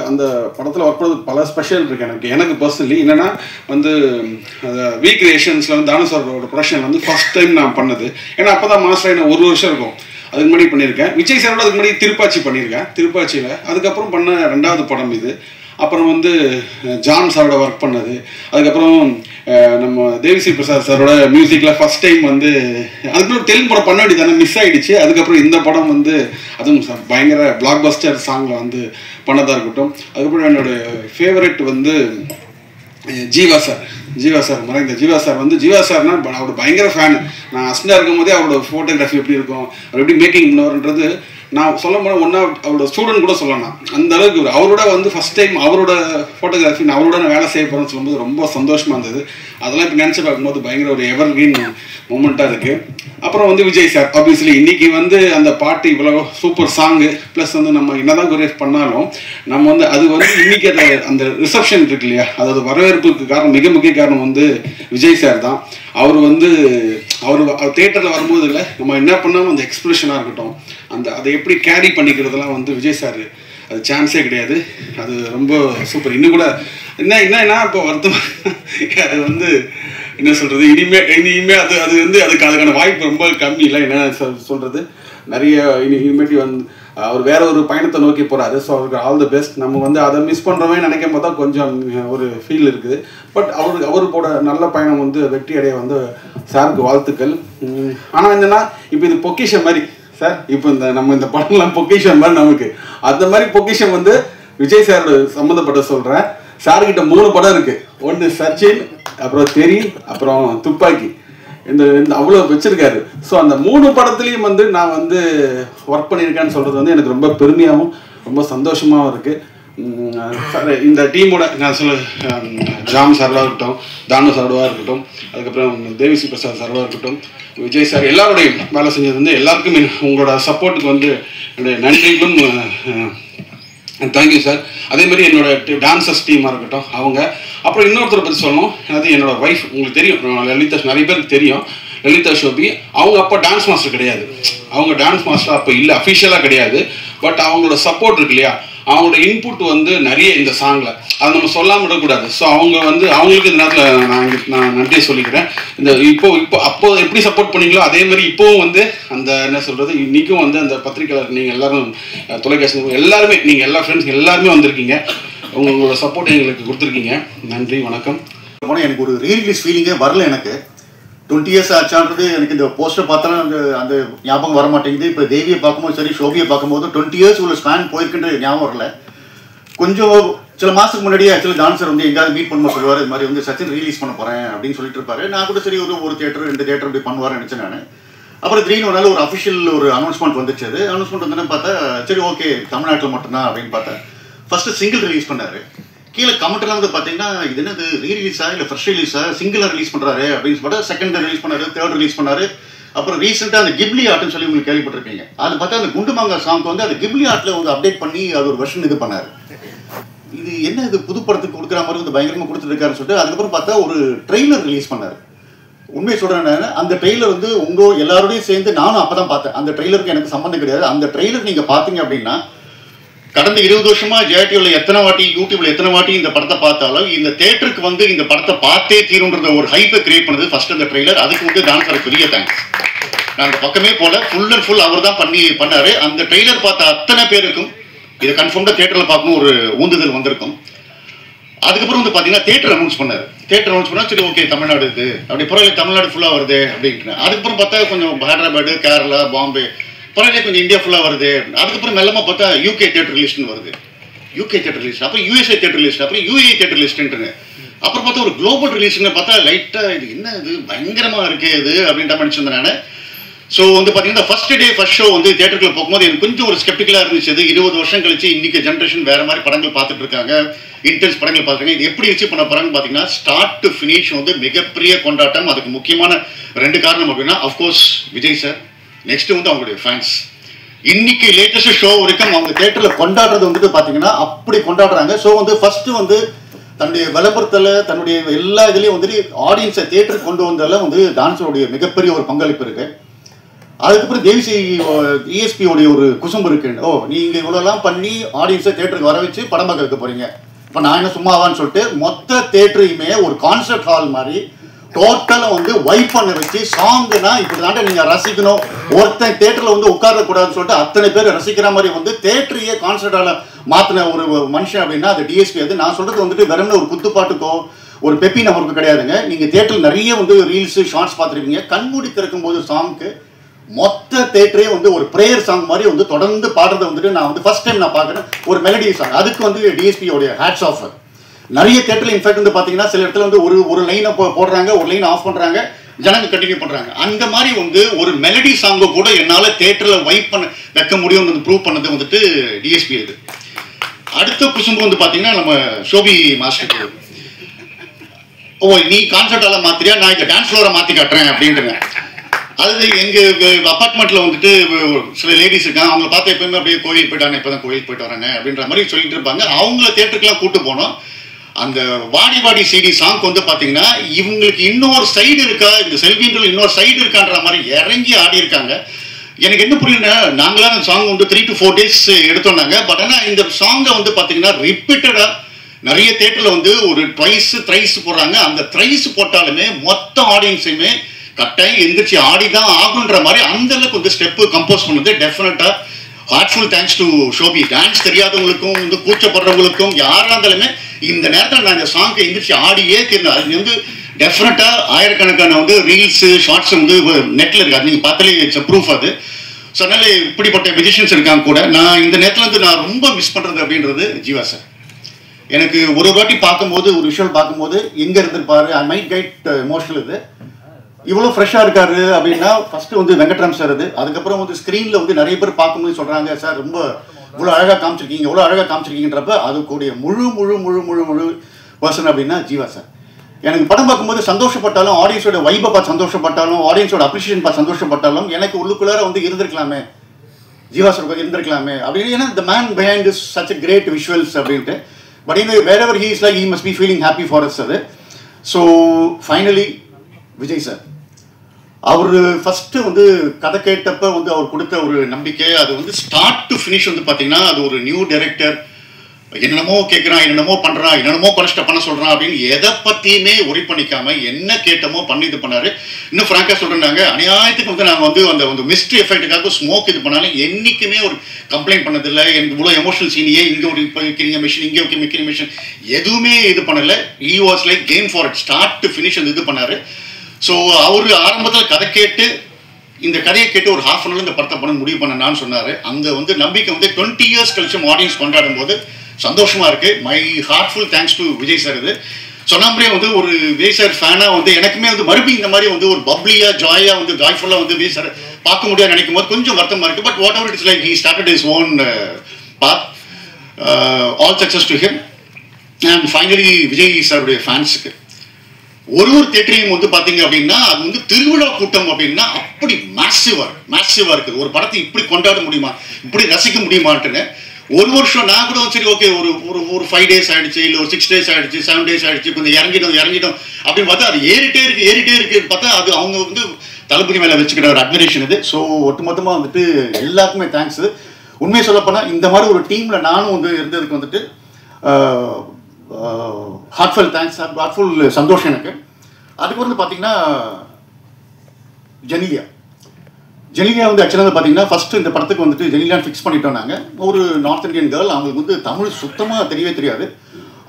அந்த படத்தில் ஒர்க் பண்ணது பல ஸ்பெஷல் இருக்குது எனக்கு பர்சனலி. என்னென்னா வந்து வி கிரியேஷன்ஸில் வந்து தானுசாரோட ப்ரொடக்ஷன் வந்து ஃபஸ்ட் டைம் நான் பண்ணது. ஏன்னா அப்போ தான் மாஸ்டர் என்ன 1 வருஷம் இருக்கும், அதுக்கு முன்னாடி பண்ணியிருக்கேன். விஜய் சாரோட அதுக்கு முன்னாடி திருப்பாச்சி பண்ணியிருக்கேன், திருப்பாச்சியில். அதுக்கப்புறம் பண்ண 2வது படம் இது. அப்புறம் வந்து ஜான் சாரோட ஒர்க் பண்ணது. அதுக்கப்புறம் நம்ம தேவிஸ்ரீ பிரசாத் சாரோட மியூசிக்கில் ஃபஸ்ட் டைம் வந்து அதுக்கப்புறம் தெலுங்கு படம் பண்ண வேண்டியது தானே, மிஸ் ஆகிடுச்சு. அதுக்கப்புறம் இந்த படம் வந்து அதுவும் பயங்கர பிளாக் பஸ்டர் சாங்கில் வந்து பண்ணதாக இருக்கட்டும். அதுக்கப்புறம் என்னோடய ஃபேவரெட் வந்து ஜீவா சார் மறைந்த ஜீவா சார் வந்து ஜீவா சார்னா அவரோட பயங்கர ஃபேனு. நான் அஸ்டாக இருக்கும் போதே அவரோட ஃபோட்டோகிராஃபி எப்படி இருக்கும், அவர் எப்படி மேக்கிங் பண்ணுவார்ன்றது நான் சொல்ல போனால் ஒன்றா அவரோட ஸ்டூடெண்ட் கூட சொல்லலாம். அந்த அளவுக்கு அவரோட வந்து ஃபஸ்ட் டைம் அவரோட ஃபோட்டோகிராஃபி அவரோட நான் வேலை செய்ய போகிறேன்னு சொல்லும்போது ரொம்ப சந்தோஷமாக இருந்தது. அதெல்லாம் இப்போ நினச்சி பார்க்கும்போது பயங்கர ஒரு எவர் கிரீன் மூமெண்ட்டாக இருக்குது. அப்புறம் வந்து விஜய் சார் ஆப்வியஸ்லி இன்றைக்கி வந்து அந்த பாட்டு இவ்வளோ சூப்பர் சாங்கு ப்ளஸ் வந்து நம்ம என்னதான் கொரியோகிராஃப் பண்ணாலும் நம்ம வந்து அது வந்து இன்றைக்கி அந்த ரிசப்ஷன் இருக்கு இல்லையா, அதாவது வரவேற்புக்கு காரணம் மிக முக்கிய காரணம் வந்து விஜய் சார் தான். அவர் வந்து அவர் தியேட்டரில் வரும்போது இல்லை நம்ம என்ன பண்ணாலும் அந்த எக்ஸ்பிரஷனாக இருக்கட்டும், அதை எப்படி கேரி பண்ணிக்கிறதுலாம் வந்து விஜய் சார் அது சான்ஸே கிடையாது. அது ரொம்ப சூப்பர். இன்னும் கூட என்ன இப்போ வருத்தம், அது வந்து என்ன சொல்கிறது, இனிமே அது வந்து அதுக்கான வாய்ப்பு ரொம்ப கம்மி இல்லை. என்ன சொல்கிறது, நிறைய இனிமேட்டு வந்து அவர் வேற ஒரு பயணத்தை நோக்கி போகிறாரு. ஸோ அவருக்கு ஆல் தி பெஸ்ட். நம்ம வந்து அதை மிஸ் பண்ணுறோமே நினைக்கும் போது தான் கொஞ்சம் ஒரு ஃபீல் இருக்குது. பட் அவருக்கோட நல்ல பயணம் வந்து வெற்றி அடைய வந்து சாருக்கு வாழ்த்துக்கள். ஆனால் என்னன்னா இப்போ இது பொக்கிஷன் மாதிரி சார், இப்போ நம்ம இந்த படம்லாம் பொக்கிஷன் மாதிரி நமக்கு அந்த மாதிரி பொக்கிஷன் வந்து விஜய் சார் சம்மந்தப்பட்ட சொல்கிறேன். சார்கிட்ட 3 படம் இருக்குது. ஒன்று சச்சின், அப்புறம் தெரி, அப்புறம் துப்பாக்கி. இந்த அவ்வளோ வச்சிருக்காரு. ஸோ அந்த 3 படத்துலையும் வந்து நான் வந்து ஒர்க் பண்ணியிருக்கேன்னு சொல்கிறது வந்து எனக்கு ரொம்ப பெருமையாகவும் ரொம்ப சந்தோஷமாகவும் இருக்குது. இந்த டீமோட நான் ஜாம் சார்வாக இருக்கட்டும், தானு சார்வாக இருக்கட்டும், அதுக்கப்புறம் தேவிஸ்ரீ பிரசாத் சார்வாக இருக்கட்டும், விஜய் சார் எல்லாரோடையும் வேலை செஞ்சது வந்து எல்லாருக்குமே உங்களோட சப்போர்ட்டுக்கு வந்து என்னுடைய நன்றிகளும் தேங்க்யூ சார். அதேமாதிரி என்னோட டான்சர்ஸ் டீமாக இருக்கட்டும் அவங்க. அப்புறம் இன்னொருத்தரை பற்றி சொல்லணும், அது என்னோட ஒய்ஃப். உங்களுக்கு தெரியும் லலிதா, நிறைய பேருக்கு தெரியும் லலிதா ஷோபி. அவங்க அப்போ டான்ஸ் மாஸ்டர் கிடையாது, அவங்க டான்ஸ் மாஸ்டர் அப்போ இல்லை, அஃபிஷியலாக கிடையாது. பட் அவங்களோட சப்போர்ட் இருக்கு இல்லையா, அவங்களோட இன்புட் வந்து நிறைய இந்த சாங்கில் அதை நம்ம சொல்லாமல் விடக்கூடாது. ஸோ அவங்க வந்து அவங்களுக்கு இந்த நேரத்தில் நான் நன்றியை சொல்லிக்கிறேன். இந்த அப்போ எப்படி சப்போர்ட் பண்ணீங்களோ அதே மாதிரி இப்போவும் வந்து அந்த என்ன சொல்கிறது, இன்றைக்கும் வந்து அந்த பத்திரிகையாளர் நீங்கள் எல்லோரும், தொலைக்காட்சி எல்லாருமே, நீங்கள் எல்லா ஃப்ரெண்ட்ஸ் எல்லாருமே வந்திருக்கீங்க. உங்களோட சப்போர்ட் எங்களுக்கு கொடுத்துருக்கீங்க. நன்றி, வணக்கம். எனக்கு ஒரு ரீரிலீஸ் ஃபீலிங்கே வரல. எனக்கு 20 இயர்ஸ் ஆச்சான்றது எனக்கு இந்த போஸ்டர் பார்த்தாலும் அந்த ஞாபகம் வர மாட்டேங்குது. இப்போ தேவியை பார்க்கும்போது சரி, ஷோபியை பார்க்கும்போது 20 இயர்ஸ் உள்ள ஸ்பேன் போயிருக்குன்ற ஞாபகம் வரல. கொஞ்சம் சில மாதத்துக்கு முன்னாடியே ஆக்சுவலி டான்ஸர் வந்து எங்கேயாவது மீட் பண்ணும்போது சொல்லுவார், இது மாதிரி வந்து சச்சின் ரிலீஸ் பண்ண போகிறேன் அப்படின்னு சொல்லிட்டு இருப்பாரு. நான் கூட சரி ஒரு தியேட்டர் 2 தியேட்டர் இப்படி பண்ணுவார்னு நினச்சேன் நான். அப்புறம் திடீர்னு ஒரு நாள் ஒரு அஃபிஷியல் ஒரு அனௌன்ஸ்மெண்ட் வந்துச்சு. அது அனௌன்ஸ்மெண்ட் வந்து பார்த்தா சரி ஓகே தமிழ்நாட்டில் மட்டும்தான் அப்படின்னு பார்த்தா ஃபஸ்ட்டு சிங்கிள் ரிலீஸ் பண்ணார். கீழே கமெண்ட்லாம் வந்து பார்த்தீங்கன்னா இது என்னது ரீரிலீஸா இல்லை ஃபர்ஸ்ட் ரிலீஸா, சிங்கிளாக ரிலீஸ் பண்ணுறாரு அப்படின்னு சொல்லிட்டு செகண்ட் ரிலீஸ் பண்ணாரு, தேர்ட் ரிலீஸ் பண்ணாரு. அப்புறம் ரீசெண்டாக அந்த கிப்லி ஆர்ட்னு சொல்லி உங்களுக்கு கேள்விப்பட்டிருக்கீங்க. அது பார்த்தா அந்த குண்டுமாங்கா சாங்க்கு வந்து அது கிப்லி ஆர்ட்டில் வந்து அப்டேட் பண்ணி அது ஒரு வெர்ஷன் இது பண்ணார். இது என்ன இது புது படத்துக்கு கொடுக்குற மாதிரி வந்து பயங்கரமாக கொடுத்துருக்காருன்னு சொல்லிட்டு அதுக்கப்புறம் பார்த்தா ஒரு ட்ரெய்லர் ரிலீஸ் பண்ணார். உண்மையை சொல்கிறேன், அந்த ட்ரெய்லர் வந்து உங்கள் எல்லாரோடையும் சேர்ந்து நானும் அப்போ தான் பார்த்தேன். அந்த ட்ரெய்லருக்கு எனக்கு சம்மந்தம் கிடையாது. அந்த ட்ரெய்லர் நீங்கள் பார்த்தீங்க அப்படின்னா கடந்த 20 வருஷமா ஜெயடிவில எத்தனை வாட்டி, யூடியூப்ல எத்தனை வாட்டி இந்த படத்தை பார்த்தாலும் இந்த தியேட்டருக்கு வந்து இந்த படத்தை பார்த்தே தீரும்ன்றத ஒரு ஹைப்பை கிரியேட் பண்ணது ஃபர்ஸ்ட் அந்த ட்ரெய்லர். அதுக்கு வந்து டான்ஸர் பெரிய தேங்க்ஸ். நான் அந்த பக்கமே போல ஃபுல் அண்ட் ஃபுல் அவர் தான் பண்ணாரு. அந்த ட்ரெய்லர் பார்த்த அத்தனை பேருக்கும் இதை கன்ஃபார்ம்டாக தேட்டரில் பார்க்கணும் ஒரு ஊந்துதல் வந்திருக்கும். அதுக்கப்புறம் வந்து பார்த்தீங்கன்னா தேட்டர் அனௌன்ஸ் பண்ணார். தேட்டர் அனௌன்ஸ் பண்ணால் சரி ஓகே தமிழ்நாடு இது அப்படி பரவாயில்ல, தமிழ்நாடு ஃபுல்லாக வருது அப்படின்ட்டு. அதுக்கப்புறம் பார்த்தா கொஞ்சம் ஹைதராபாடு, கேரளா, பாம்பே பரவாயில்ல, கொஞ்சம் இந்தியா ஃபுல்லாக வருது. அதுக்கப்புறம் மெல்லமாக பார்த்தா யூகே தேட்டர் லிஸ்ட்னு வருது. யூகே தேட்டர் லிஸ்ட், அப்புறம் யூஎஸ்ஏ தேட்டர் லிஸ்ட், அப்புறம் யூஏ தேட்டர் லிஸ்ட்டுன்னு. அப்புறம் பார்த்தா ஒரு குளோபல் ரிலீஸ்னு பார்த்தா லைட்டாக இது என்ன இது பயங்கரமாக இருக்கே இது அப்படின்ற மாதிரி நினச்சிருந்தேன் நான். ஸோ வந்து பார்த்தீங்கன்னா ஃபர்ஸ்ட் டே ஃபர்ஸ்ட் ஷோ வந்து தேட்டருக்குள்ள போகும்போது எனக்கு கொஞ்சம் ஒரு ஸ்கெப்டிக்கலாக இருந்துச்சு. அது 20 வருஷம் கழிச்சு இன்னைக்கு ஜென்ரேஷன் வேற மாதிரி படங்கள் பார்த்துட்டு இருக்காங்க, இன்டென்ஸ் படங்கள் பார்த்துருக்காங்க. இது எப்படி ரிசீவ் பண்ண போறாங்கன்னு பார்த்தீங்கன்னா ஸ்டார்ட் டு ஃபினிஷ் வந்து மிகப்பெரிய கொண்டாட்டம். அதுக்கு முக்கியமான 2 காரணம் அப்படின்னா அஃப்கோர்ஸ் விஜய் சார், நெக்ஸ்ட் வந்து அவங்களுடைய ஃபேன்ஸ். இன்னைக்கு லேட்டஸ்ட் ஷோ வரைக்கும் அவங்க தேட்டரில் கொண்டாடுறது வந்துட்டு பார்த்தீங்கன்னா அப்படி கொண்டாடுறாங்க. ஸோ வந்து ஃபர்ஸ்ட் வந்து தன்னுடைய விளம்பரத்தில் தன்னுடைய எல்லா இதுலேயும் வந்துட்டு ஆடியன்ஸை தேட்டருக்கு கொண்டு வந்தால வந்து டான்ஸோடைய மிகப்பெரிய ஒரு பங்களிப்பு இருக்கு. அதுக்கப்புறம் தேவிசி இஎஸ்பியோடைய ஒரு குசும்பு இருக்கு. ஓ நீங்கள் இவ்வளோலாம் பண்ணி ஆடியன்ஸை தேட்டருக்கு வர வச்சு படம் பார்க்க வைக்க போறீங்க, இப்போ நான் என்ன சும்மாவான்னு சொல்லிட்டு மொத்த தேட்டரையுமே ஒரு கான்சர்ட் ஹால் மாதிரி டோட்டலாக வந்து வைப் பண்ண வச்சு சாங்குனா இப்படி தாண்ட நீங்கள் ரசிக்கணும், ஒருத்தன் தேட்டரில் வந்து உட்காரக்கூடாதுன்னு சொல்லிட்டு அத்தனை பேர் ரசிக்கிற மாதிரி வந்து தேட்டரையே கான்சர்ட் ஹாலை மாற்றின ஒரு மனுஷன் அப்படின்னா அது டிஎஸ்பி. அது நான் சொல்கிறது வந்துட்டு வெறும்னு ஒரு குத்துப்பாட்டுக்கோ ஒரு பெப்பி நம்பருக்கு கிடையாதுங்க. நீங்கள் தேட்டரில் நிறைய வந்து ரீல்ஸு ஷார்ட்ஸ் பார்த்துருப்பீங்க. கண்மூடி திறக்கும் போது சாங்க்கு மொத்த தேட்டரே வந்து ஒரு ப்ரேயர் சாங் மாதிரி வந்து தொடர்ந்து பாடுறதை வந்துட்டு நான் வந்து ஃபர்ஸ்ட் டைம் நான் பார்க்குறேன். ஒரு மெலடி சாங், அதுக்கு வந்து டிஎஸ்பியோடைய ஹேட்ஸ் ஆஃப். நிறைய தேட்டரில் இன்ஃபேக்ட் வந்து பார்த்தீங்கன்னா சில இடத்துல வந்து ஒரு லைனை போடுறாங்க, ஒரு லைனை ஆஃப் பண்ணுறாங்க, ஜனங்க கண்டினியூ பண்ணுறாங்க. அந்த மாதிரி வந்து ஒரு மெலடி சாங்கை கூட என்னால் தேட்டரில் வைப் பண்ண வைக்க முடியும்னு வந்து ப்ரூவ் பண்ணது வந்துட்டு டிஎஸ்பி. இது அடுத்த குசும்பு வந்து பார்த்தீங்கன்னா நம்ம ஷோபி மாஸ்டர். ஓ நீ கான்சர்ட் ஹாலை மாத்திரியா, நான் இந்த டான்ஸ் ஃப்ளோரை மாற்றி காட்டுறேன் அப்படின்ட்டுங்க. அது எங்கள் அப்பார்ட்மெண்ட்டில் வந்துட்டு சில லேடிஸ் இருக்காங்க, அவங்கள பார்த்து எப்பவுமே அப்படியே கோயில் போயிட்டாங்க, இப்போ தான் கோயிலுக்கு போயிட்டு வராங்க அப்படின்ற மாதிரி சொல்லிட்டு இருப்பாங்க. அவங்கள தேட்டருக்குலாம் கூப்பிட்டு போனோம். அந்த வாடி வாடி சிடி சாங் வந்து பார்த்தீங்கன்னா இவங்களுக்கு இன்னொரு சைடு இருக்கா, இந்த செல்வின்றில் இன்னொரு சைடு இருக்கான்ற மாதிரி இறங்கி ஆடி இருக்காங்க. எனக்கு என்ன புரியல, நாங்களாம் அந்த சாங் வந்து 3 to 4 days எடுத்தோம்னாங்க. பட் ஆனால் இந்த சாங்கை வந்து பார்த்தீங்கன்னா ரிப்பீட்டடாக நிறைய தேட்டரில் வந்து ஒரு த்ரைஸ் போடுறாங்க. அந்த த்ரைஸ் போட்டாலுமே மொத்த ஆடியன்ஸையுமே கட்டாயம் எந்திரிச்சு ஆடி தான் ஆகுன்ற மாதிரி அந்த அளவுக்கு வந்து ஸ்டெப்பு கம்போஸ் பண்ணது டெஃபினட்டா heartful thanks to Shobi. Dance தெரியாதவங்களுக்கும் வந்து கூச்சப்படுறவங்களுக்கும் யாராக இருந்தாலுமே இந்த நேரத்தில் நான் இந்த சாங்கை எந்திரிச்சு ஆடியே தீர்ந்தேன். அது வந்து டெஃபினட்டா ஆயிரக்கணக்கான வந்து ரீல்ஸு ஷார்ட்ஸ் வந்து நெட்டில் இருக்கு, அது நீங்கள் பார்த்தாலே இட்ஸ் ப்ரூஃப். அது ஸோ அதனால இப்படிப்பட்ட மியூசிஷியன்ஸ் இருக்காங்க கூட. நான் இந்த நேரத்தில் வந்து நான் ரொம்ப மிஸ் பண்ணுறது அப்படின்றது ஜீவா சார். எனக்கு ஒரு வாட்டி பார்க்கும்போது ஒரு விஷுவல் பார்க்கும்போது எங்கே இருந்திருப்பாரு, ஐ மைட் கெட் எமோஷனல். இது இவ்வளோ ஃப்ரெஷ்ஷாக இருக்காரு அப்படின்னா ஃபஸ்ட்டு வந்து வெங்கட்ராம் சார். அது அதுக்கப்புறம் வந்து ஸ்க்ரீனில் வந்து நிறைய பேர் பார்க்கும்போது சொல்கிறாங்க சார் ரொம்ப இவ்வளோ அழகாக காமிச்சிருக்கீங்க, இவ்வளோ அழகாக காமிச்சிருக்கீங்கன்றப்ப அது கூடிய முழு பர்சன் அப்படின்னா ஜீவா சார். எனக்கு படம் பார்க்கும்போது சந்தோஷப்பட்டாலும், ஆடியன்ஸோட வைப்பை பார்த்து சந்தோஷப்பட்டாலும், ஆடியன்ஸோட அப்ரிஷியேஷன் பார்த்து சந்தோஷப்பட்டாலும் எனக்கு உள்ளுக்குள்ளார வந்து இருந்திருக்கலாமே, ஜீவா சார் இருந்திருக்கலாமே அப்படின்னு. ஏன்னா the man behind is such a great visuals அப்படின்ட்டு. பட் இன்னும் wherever he is like he must be feeling happy for us. அது ஸோ ஃபைனலி விஜய் சார் அவர் ஃபஸ்ட்டு வந்து கதை கேட்டப்ப வந்து அவர் கொடுத்த ஒரு நம்பிக்கை, அது வந்து ஸ்டார்ட் டு ஃபினிஷ் வந்து பார்த்தீங்கன்னா அது ஒரு நியூ டைரக்டர் என்னென்னமோ கேட்குறான், என்னென்னமோ பண்ணுறான், என்னென்னமோ பண்ண சொல்கிறான் அப்படின்னு எதை பற்றியுமே ஒரி பண்ணிக்காம என்ன கேட்டமோ பண்ணி இது பண்ணார். இன்னும் ஃப்ராங்காக சொல்கிறாங்க, அநியாயத்துக்கு வந்து நாங்கள் வந்து அந்த மிஸ்ட்ரி எஃபெக்ட்டுக்காக ஸ்மோக் இது பண்ணாலும் என்றைக்குமே ஒரு கம்ப்ளைண்ட் பண்ணதில்லை. எனக்கு இவ்வளோ எமோஷனல் சீனியே இங்கே ஒரு இப்போ வைக்கிறீங்க மிஷின், இங்கே வைக்கிற மிஷின் எதுவுமே இது பண்ணலை. He was like game for it, start to finish அந்த இது பண்ணார். ஸோ அவர் ஆரம்பத்தில் கதை கேட்டு இந்த கதையை கேட்டு ஒரு ½ hour இந்த படத்தை பண்ண முடிவு பண்ணான்னு சொன்னார். அங்கே வந்து நம்பிக்கை வந்து 20 years கழிச்சு ஆடியன்ஸ் கொண்டாடும் போது சந்தோஷமாக இருக்குது. My heartful thanks to Vijay sir. இது சொன்னாமலே வந்து ஒரு விஜய் சார் ஃபேனாக வந்து எனக்குமே வந்து மறுபடியும் இந்த மாதிரி வந்து ஒரு பப்ளியாக ஜாயாக வந்து ஜாய்ஃபுல்லாக வந்து விஜய் சார் பார்க்க முடியாது நினைக்கும் போது கொஞ்சம் வருத்தமாக இருக்குது. But whatever it's like he started his own path. All success to him. And finally Vijay சாருடைய ஃபேன்ஸுக்கு ஒரு தேட்டரையும் வந்து பார்த்தீங்க அப்படின்னா அது வந்து திருவிழா கூட்டம் அப்படின்னா அப்படி மேசிவாக இருக்குது. ஒரு படத்தை இப்படி கொண்டாட முடியுமா, இப்படி ரசிக்க முடியுமான்ட்டுன்னு ஒரு வருஷம் நான் கூட சரி ஓகே ஒரு 5 days ஆகிடுச்சு, இல்லை ஒரு 6 days ஆகிடுச்சு, 7 days ஆகிடுச்சு, கொஞ்சம் இறங்கிட்டோம் அப்படின்னு பார்த்தா அது ஏறிட்டே இருக்கு பார்த்தா அது அவங்க வந்து தளபதி மேலே வச்சுக்கிற ஒரு அட்மிரேஷன் இது. ஸோ ஒட்டுமொத்தமாக வந்துட்டு எல்லாருக்குமே தேங்க்ஸ். உண்மையை சொல்லப்போனால் இந்த மாதிரி ஒரு டீமில் நானும் வந்து இருந்ததுக்கு வந்துட்டு ஹார்ட்ஃபுல் தேங்க்ஸ், ஹார்ட்ஃபுல் சந்தோஷம் எனக்கு. அதுக்கு வந்து பார்த்தீங்கன்னா ஜெனிலியா ஜெனிலியா வந்து ஆக்சுவலாக பார்த்தீங்கன்னா ஃபஸ்ட்டு இந்த படத்துக்கு வந்துட்டு ஜெனிலியான் ஃபிக்ஸ் பண்ணிட்டோம் நாங்கள். ஒரு நார்த் இந்தியன் கேர்ள், அவங்களுக்கு வந்து தமிழ் சுத்தமாக தெரியவே தெரியாது.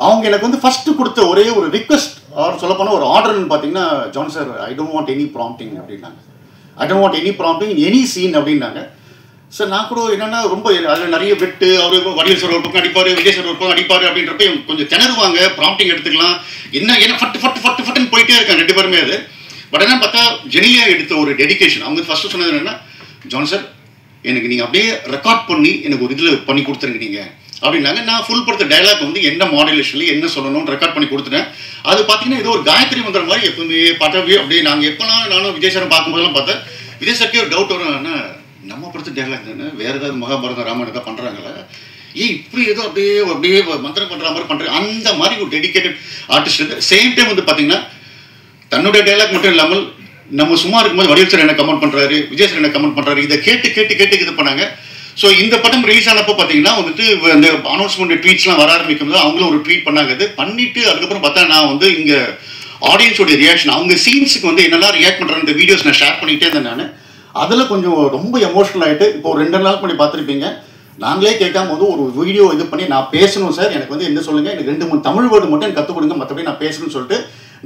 அவங்க எனக்கு வந்து ஃபஸ்ட்டு கொடுத்த ஒரே ஒரு ரிக்வெஸ்ட் அவர் சொல்லப்போனால் ஒரு ஆர்டர்னு பார்த்தீங்கன்னா, John sir I don't want any prompting அப்படின்னாங்க. I don't want any prompting in any scene அப்படின்னாங்க. சார் நான் கூட என்னென்னா ரொம்ப அதில் நிறைய வெட்டு, அவர் வடிவேல் சார் ஒரு பக்கம் அடிப்பார், விஜய் சார் ஒரு பக்கம் அடிப்பார் அப்படின்றப்ப கொஞ்சம் திணறுவாங்க. ப்ராம்ப்டிங் எடுத்துக்கலாம் என்ன ஃபட்டுன்னு போயிட்டே இருக்காங்க 2 பேருமே. அது பட் என்ன பார்த்தா ஜெனிலியா எடுத்த ஒரு டெடிகேஷன். அவங்க ஃபஸ்ட்டு சொன்னது என்னென்னா, ஜான் சார் எனக்கு நீங்கள் அப்படியே ரெக்கார்ட் பண்ணி எனக்கு ஒரு இதில் பண்ணி கொடுத்துருங்க நீங்கள் அப்படின்னாங்க. நான் ஃபுல் படுத்த டைலாக் வந்து என்ன மாடுலேஷனில் என்ன சொல்லணும்னு ரெக்கார்ட் பண்ணி கொடுத்துட்டேன். அது பார்த்தீங்கன்னா ஏதோ ஒரு காயத்ரி மந்திர மாதிரி எப்பவுமே பார்த்தாவே அப்படியே நாங்கள் எப்போலாம் நானும் விஜய் சாரை பார்க்கும்போதெல்லாம் பார்த்தேன், விஜய் சாருக்கே ஒரு டவுட் வரும், என்ன நம்ம படுத்த டைலாக் தானே வேறு ஏதாவது மகாபாரதம் ராமாயணம் தான் பண்ணுறாங்களா, இப்படி ஏதோ அப்படியே மந்திரம் பண்ணுற மாதிரி பண்ணுறேன். அந்த மாதிரி ஒரு டெடிக்கேட்டட் ஆர்டிஸ்ட் இருக்கு. சேம் டைம் வந்து பார்த்தீங்கன்னா தன்னுடைய டைலாக் மட்டும் இல்லாமல் நம்ம சும்மா இருக்கும்போது வடிவேல் சார் என்ன கமெண்ட் பண்ணுறாரு, விஜய் சார் என்ன கமெண்ட் பண்ணுறாரு, இதை கேட்டு இது பண்ணாங்க. ஸோ இந்த படம் ரிலீஸ் ஆனப்போ பார்த்தீங்கன்னா வந்துட்டு அந்த அனௌன்ஸ்மெண்ட் ட்வீட்ஸ்லாம் வர ஆரம்பிக்கும் போது அவங்களும் ஒரு ட்வீட் பண்ணாங்க. இது பண்ணிட்டு அதுக்கப்புறம் பார்த்தா நான் வந்து இங்கே ஆடியன்ஸோடைய ரியாக்ஷன், அவங்க சீன்ஸுக்கு வந்து என்னெல்லாம் ரியாக்ட் பண்ணுற இந்த வீடியோஸ் நான் ஷேர் பண்ணிகிட்டே இருந்தேன். நான் அதில் கொஞ்சம் ரொம்ப எமோஷனல் ஆகிட்டு, இப்போ ஒரு 2 நாள் பண்ணி பார்த்துருப்பீங்க, நாங்களே கேட்காம போது ஒரு வீடியோ இது பண்ணி நான் பேசணும் சார், எனக்கு வந்து என்ன சொல்லுங்கள், எனக்கு 2-3 தமிழ் வேர்டு மட்டும் எனக்கு கற்றுக் கொடுங்க, மற்றபடி நான் பேசணும்னு சொல்லிட்டு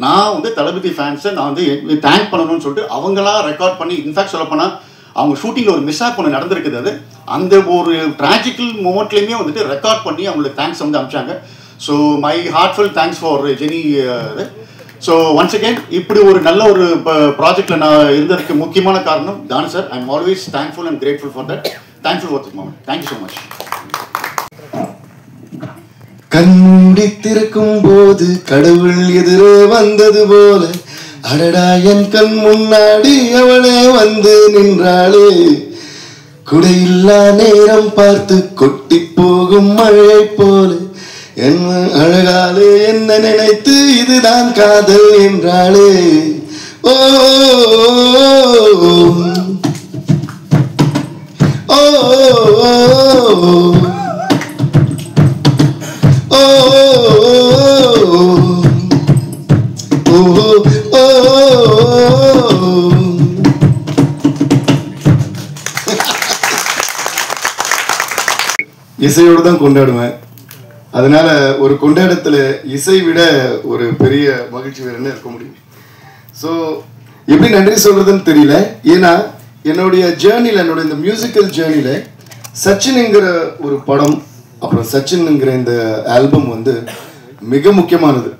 நான் வந்து தளபதி ஃபேன்ஸை நான் வந்து தேங்க் பண்ணணும்னு சொல்லிட்டு அவங்களா ரெக்கார்ட் பண்ணி, இன்ஃபேக்ட் சொல்லப்போனால் அவங்க ஷூட்டிங்கில் ஒரு மிஸ்ஸாக ஒன்று நடந்திருக்குது. அது அந்த ஒரு ட்ராஜிக்கல் மூமெண்ட்லேயுமே வந்துட்டு ரெக்கார்ட் பண்ணி அவங்களுக்கு தேங்க்ஸ் வந்து அனுப்பிச்சாங்க. So my heartful thanks for Jeni. So once again இப்படி ஒரு நல்ல ஒரு ப்ராஜெக்டில் நான் இருந்ததுக்கு முக்கியமான காரணம் தானு sir. I am always thankful and grateful for that. Thankful for this moment. Thank you so much. கண்மூடி திறக்கும் போது கடவுள் எதிரே வந்தது போல, அடடா என் கண் முன்னாடி அவளே வந்து நின்றாளே, குடையில்லா நேரம் பார்த்து கொட்டி போகும் மழை போல, என் அழகாலே என்ன நினைத்து இதுதான் காதல் என்றாளே. ஓ இசையோடு தான் கொண்டாடுவேன். அதனால ஒரு கொண்டாடத்துல இசை விட ஒரு பெரிய மகிழ்ச்சி வேற என்ன இருக்க முடியும். ஸோ எப்படி நன்றி சொல்றதுன்னு தெரியல. ஏன்னா என்னுடைய ஜேர்னியில், என்னோட இந்த மியூசிக்கல் ஜேர்னியில் சச்சின்ங்கிற ஒரு படம், அப்புறம் சச்சின்ங்கிற இந்த ஆல்பம் வந்து மிக முக்கியமானது.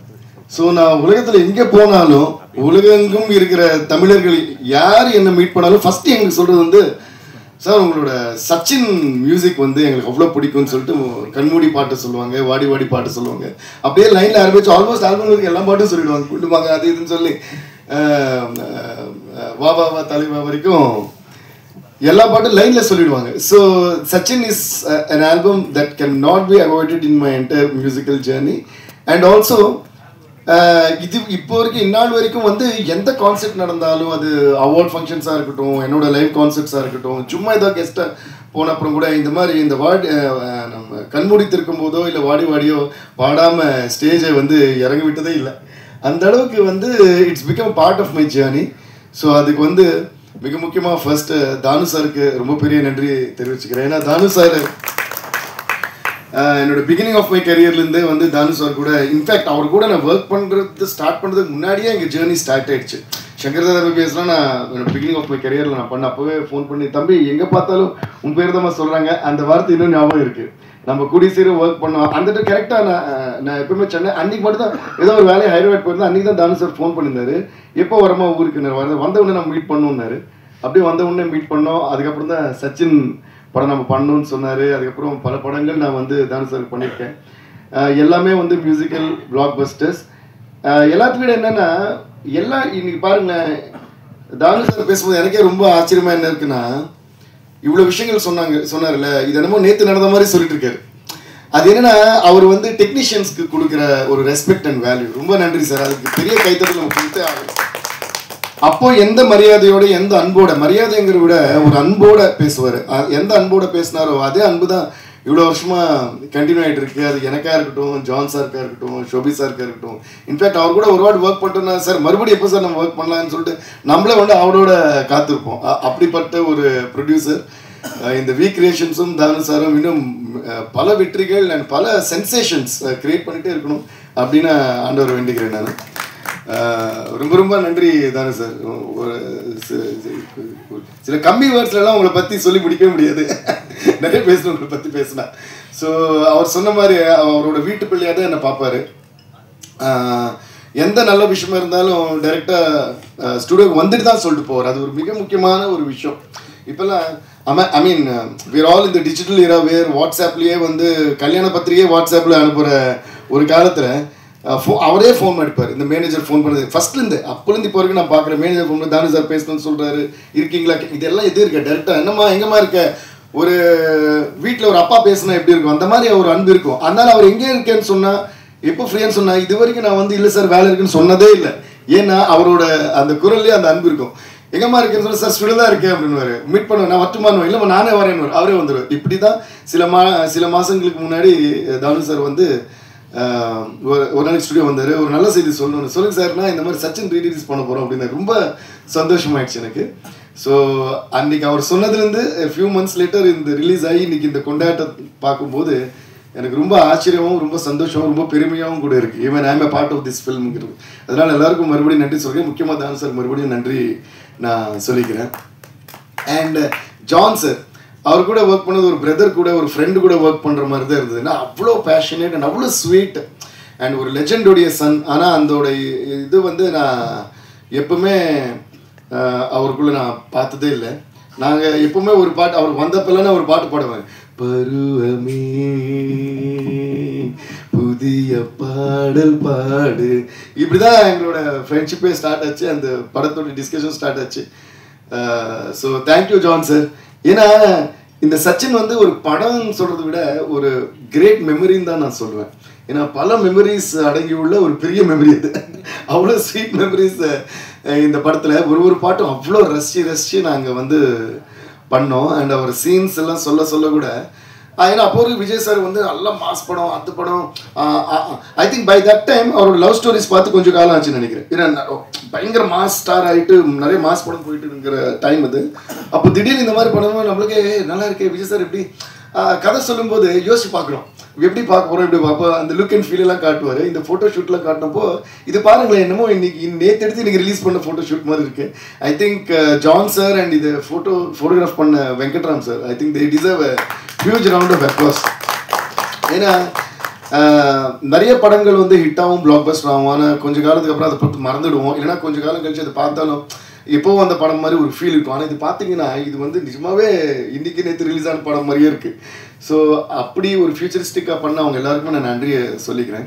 ஸோ நான் உலகத்தில் எங்கே போனாலும் உலகெங்கும் இருக்கிற தமிழர்கள் யார் என்னை மீட் பண்ணாலும் ஃபஸ்ட்டு எங்களுக்கு சொல்கிறது வந்து, சார் உங்களோட சச்சின் மியூசிக் வந்து எங்களுக்கு அவ்வளோ பிடிக்கும்னு சொல்லிட்டு கண்மூடி பாட்டு சொல்லுவாங்க, வாடி வாடி பாட்டு சொல்லுவாங்க. அப்படியே லைனில் ஆரம்பிச்சு ஆல்மோஸ்ட் ஆல்பம் எல்லா பாட்டும் சொல்லிடுவாங்க, குண்டுமாங்க அது இதுன்னு சொல்லி வா வா வா தலைவா வரைக்கும் எல்லா பாட்டும் லைனில் சொல்லிடுவாங்க. So Sachin is an album that cannot be avoided in my entire musical journey. And also இது இப்போ வரைக்கும் இந்நாள் வரைக்கும் வந்து எந்த கான்செப்ட் நடந்தாலும், அது அவார்ட் ஃபங்க்ஷன்ஸாக இருக்கட்டும், என்னோட லைவ் கான்செர்ட்ஸாக இருக்கட்டும், சும்மா ஏதோ கெஸ்ட்டாக போன அப்புறம் கூட இந்த மாதிரி இந்த நம்ம கண்மூடித்திருக்கும் போதோ இல்லை வாடி வாடியோ பாடாமல் ஸ்டேஜை வந்து இறங்கி விட்டதே இல்லை. அந்த அளவுக்கு வந்து it's become part of my journey. So அதுக்கு வந்து மிக முக்கியமாக ஃபர்ஸ்ட்டு தானு சாருக்கு ரொம்ப பெரிய நன்றி தெரிவிச்சுக்கிறேன். ஏன்னா தானு சார் என்னோட பிகினிங் ஆஃப் மை கரியர்லேருந்தே வந்து தானு சார் கூட, இன்ஃபேக்ட் அவர் கூட நான் ஒர்க் பண்ணுறது ஸ்டார்ட் பண்ணுறதுக்கு முன்னாடியே எங்கள் ஜேர்னி ஸ்டார்ட் ஆகிடுச்சு. சங்கர் தாதா பேசுலாம் நான் என்னோட பிகினிங் ஆஃப் மை கரியரில் நான் பண்ண அப்போவே ஃபோன் பண்ணி, தம்பி எங்கே பார்த்தாலும் உன் பேர் தான் சொல்கிறாங்க, அந்த வார்த்தை இன்னும் ஞாபகம் இருக்குது, நம்ம கூடி சீரும் ஒர்க் பண்ணோம். அந்த கரெக்டாக நான் எப்பவுமே சென்னை அன்றைக்கி மட்டும் தான் ஏதோ ஒரு வேலையை ஹைதராபாத் போயிருந்தேன். அன்றைக்கி தான் தானு சார் ஃபோன் பண்ணியிருந்தாரு, எப்போ வரமா ஊருக்கு வந்த உடனே நம்ம மீட் பண்ணோன்னாரு. அப்படியே வந்த உடனே மீட் பண்ணோம். அதுக்கப்புறம் தான் சச்சின் படம் நம்ம பண்ணணும்னு சொன்னார். அதுக்கப்புறம் பல படங்கள் நான் வந்து தானு சார் பண்ணியிருக்கேன். எல்லாமே வந்து மியூசிக்கல் பிளாக் பஸ்டர்ஸ். எல்லாத்துக்கும் விட என்னென்னா, எல்லாம் இன்னைக்கு பாருங்களேன், தானு சார் பேசும்போது எனக்கே ரொம்ப ஆச்சரியமாக என்ன இருக்குன்னா, இவ்வளோ விஷயங்கள் சொன்னார்ல, இது என்னமோ நேற்று நடந்த மாதிரி சொல்லிட்டு இருக்காரு. அது என்னன்னா, அவர் வந்து டெக்னீஷியன்ஸ்க்கு கொடுக்குற ஒரு ரெஸ்பெக்ட் அண்ட் வேல்யூ. ரொம்ப நன்றி சார், அதுக்கு பெரிய கைத்தட்டல் நம்ம கொடுத்தே ஆகும். அப்போ எந்த மரியாதையோட, எந்த அன்போட, மரியாதைங்கிற விட ஒரு அன்போட பேசுவார். எந்த அன்போட பேசினாரோ அதே அன்பு தான் இவ்வளோ வருஷமாக கண்டினியூ ஆகிட்டு இருக்கு. அது எனக்காக இருக்கட்டும், ஜான் சாருக்காக இருக்கட்டும், ஷோபி சாருக்காக இருக்கட்டும். இன்ஃபேக்ட் அவர் கூட ஒரு வாட்டி ஒர்க் பண்ணிட்டோம்னா சார் மறுபடியும் எப்போ சார் நம்ம ஒர்க் பண்ணலாம்னு சொல்லிட்டு நம்மளே வந்து அவரோட காத்திருப்போம். அப்படிப்பட்ட ஒரு ப்ரொடியூசர். இந்த வி கிரியேஷன்ஸும் தானு சாரும் இன்னும் பல வெற்றிகள் அண்ட் பல சென்சேஷன்ஸ் கிரியேட் பண்ணிகிட்டே இருக்கணும் அப்படின்னு ஆண்டவர் வேண்டிக்கிறேன். நான் ரொம்ப ரொம்ப நன்றி தானு சார். ஒரு சில கம்மி வேர்ட்ஸ்லாம் உங்களை பற்றி சொல்லி முடிக்கவே முடியாது. நிறைய பேசணும் உங்களை பற்றி பேசினா. ஸோ அவர் சொன்ன மாதிரி அவரோட வீட்டு பிள்ளையாக தான் என்னை பார்ப்பாரு. எந்த நல்ல விஷயமா இருந்தாலும் டைரெக்டாக ஸ்டுடியோக்கு வந்துட்டு தான் சொல்லிட்டு போவார். அது ஒரு மிக முக்கியமான ஒரு விஷயம். இப்போல்லாம் ஐ மீன் வேர் ஆல் இந்த டிஜிட்டல் இரா வேர் வாட்ஸ்அப்லேயே வந்து கல்யாண பத்திரிகையே வாட்ஸ்அப்பில் அனுப்புகிற ஒரு காலத்தில் அவரே ஃபோன் அடிப்பார். இந்த மேனேஜர் ஃபோன் பண்ணது ஃபஸ்ட்லேருந்து அப்போலேருந்து இப்போ வரைக்கும் நான் பார்க்குறேன். மேனேஜர் ஃபோன் பண்ணி தானு சார் பேசணும்னு சொல்கிறாரு, இருக்கீங்களா, இதெல்லாம் எது இருக்க டேரெக்டாக என்னம்மா எங்கேம்மா இருக்க, ஒரு வீட்டில் ஒரு அப்பா பேசினா எப்படி இருக்கும் அந்த மாதிரி ஒரு அன்பு இருக்கும். அதனால் அவர் எங்கே இருக்கேன்னு சொன்னால், எப்போ ஃப்ரீயான்னு சொன்னால், இது வரைக்கும் நான் வந்து இல்லை சார் வேலை இருக்குன்னு சொன்னதே இல்லை. ஏன்னா அவரோட அந்த குரல்லே அந்த அன்பு இருக்கும். எங்கம்மா இருக்கேன்னு சொல்லி சார் ஸ்டுடியோ தான் இருக்கேன் அப்படின்னுவார். மீட் பண்ணுவேன், நான் வரட்டுமான்னு, இல்லைம்மா நானே வரேன்னு அவரே வந்துடுவார். இப்படி தான் சில மாதங்களுக்கு முன்னாடி தானு சார் வந்து ஒரு நாளைக்கு ஸ்டுடியோ வந்தார். ஒரு நல்ல செய்தி சொல்லணும், சொல்லுங்கள் சார்னா இந்த மாதிரி சச்சின் ரீலீஸ் பண்ண போகிறோம் அப்படின்னு ரொம்ப சந்தோஷமாயிடுச்சு எனக்கு. ஸோ அன்றைக்கி அவர் சொன்னதுலேருந்து ஃபியூ மந்த்ஸ் லேட்டர் இந்த ரிலீஸ் ஆகி இன்றைக்கி இந்த கொண்டாட்டத்தை பார்க்கும்போது எனக்கு ரொம்ப ஆச்சரியமாகவும் ரொம்ப சந்தோஷமும் ரொம்ப பெருமையாகவும் கூட இருக்குது. Even I am a part of this ஃபில்ம்ங்கிறது. அதனால் எல்லாருக்கும் மறுபடியும் நன்றி சொல்கிறேன். முக்கியமாக தானு சார் மறுபடியும் நன்றி நான் சொல்லிக்கிறேன். அண்ட் ஜான் சார், அவர் கூட ஒர்க் பண்ணது ஒரு பிரதர் கூட ஒரு ஃப்ரெண்டு கூட ஒர்க் பண்ணுற மாதிரி தான் இருந்ததுன்னா அவ்வளோ பேஷனேட் அண்ட் அவ்வளோ ஸ்வீட் அண்ட் ஒரு லெஜெண்டோடைய சன். ஆனால் அதோட இது வந்து நான் எப்பவுமே அவருக்குள்ளே நான் பார்த்ததே இல்லை. நாங்கள் எப்பவுமே ஒரு பாட்டு அவர் வந்தப்பெல்லாம் நான் ஒரு பாட்டு பாடுவேன், பருவமே புதிய பாடல் பாடு. இப்படி தான் எங்களோட ஃப்ரெண்ட்ஷிப்பே ஸ்டார்ட் ஆச்சு, அந்த படத்தோட டிஸ்கஷன் ஸ்டார்ட் ஆச்சு. So thank you John sir. ஏன்னா இந்த சச்சின் வந்து ஒரு படம் சொல்கிறத விட ஒரு கிரேட் மெமரின்னு தான் நான் சொல்லுவேன். ஏன்னா பல மெமரிஸ் அடங்கி உள்ள ஒரு பெரிய மெமரி அது. அவ்வளோ ஸ்வீட் மெமரிஸ் இந்த படத்தில். ஒரு பாட்டும் அவ்வளோ ரசித்து நாங்கள் வந்து பண்ணோம். அண்ட் அவர் சீன்ஸ் எல்லாம் சொல்ல கூட ஏன்னா அப்போ ஒரு விஜய் சார் வந்து நல்லா மாஸ் படம், அந்த படம் I think by that time அவரோட லவ் ஸ்டோரிஸ் பார்த்து கொஞ்சம் காலம் ஆச்சுன்னு நினைக்கிறேன். ஏன்னா பயங்கர மாஸ் ஸ்டார் ஆகிட்டு நிறைய மாஸ் படம் போயிட்டு இருக்கிற டைம் அது. அப்போ திடீர்னு இந்த மாதிரி படம் நம்மளுக்கு நல்லா இருக்கே விஜய் சார் எப்படி கதை சொல்லும்போது யோசிச்சு பார்க்குறோம், எப்படி பார்க்க போகிறோம், இப்படி பார்ப்போம். அந்த லுக் அண்ட் ஃபீல் எல்லாம் காட்டுவார். இந்த ஃபோட்டோ ஷூட்லாம் காட்டினப்போ இது பாருங்களேன் என்னமோ இன்னைக்கு நேற்று எடுத்து இன்றைக்கி ரிலீஸ் பண்ண ஃபோட்டோ ஷூட் மாதிரி இருக்குது. I think John sir and இது ஃபோட்டோகிராஃப் பண்ண Venkatram sir, I think they deserve a huge round of applause. ஏன்னா நிறைய படங்கள் வந்து ஹிட்டாகவும் பிளாக் பஸ்டர் ஆகும். ஆனால் கொஞ்சம் காலத்துக்கு அப்புறம் அதை பார்த்து மறந்துடுவோம். இல்லைனா கொஞ்சம் காலம் கழிச்சு அதை பார்த்தாலும் எப்போவும் அந்த படம் மாதிரி ஒரு ஃபீல் இருக்கும். ஆனால் இது பார்த்தீங்கன்னா இது வந்து நிஜமாகவே இன்றைக்கி நேற்று ரிலீஸ் ஆன படம் மாதிரியே இருக்குது. ஸோ அப்படி ஒரு ஃபியூச்சரிஸ்டிக்காக பண்ண அவங்க எல்லாருக்குமே நான் நன்றியை சொல்லிக்கிறேன்.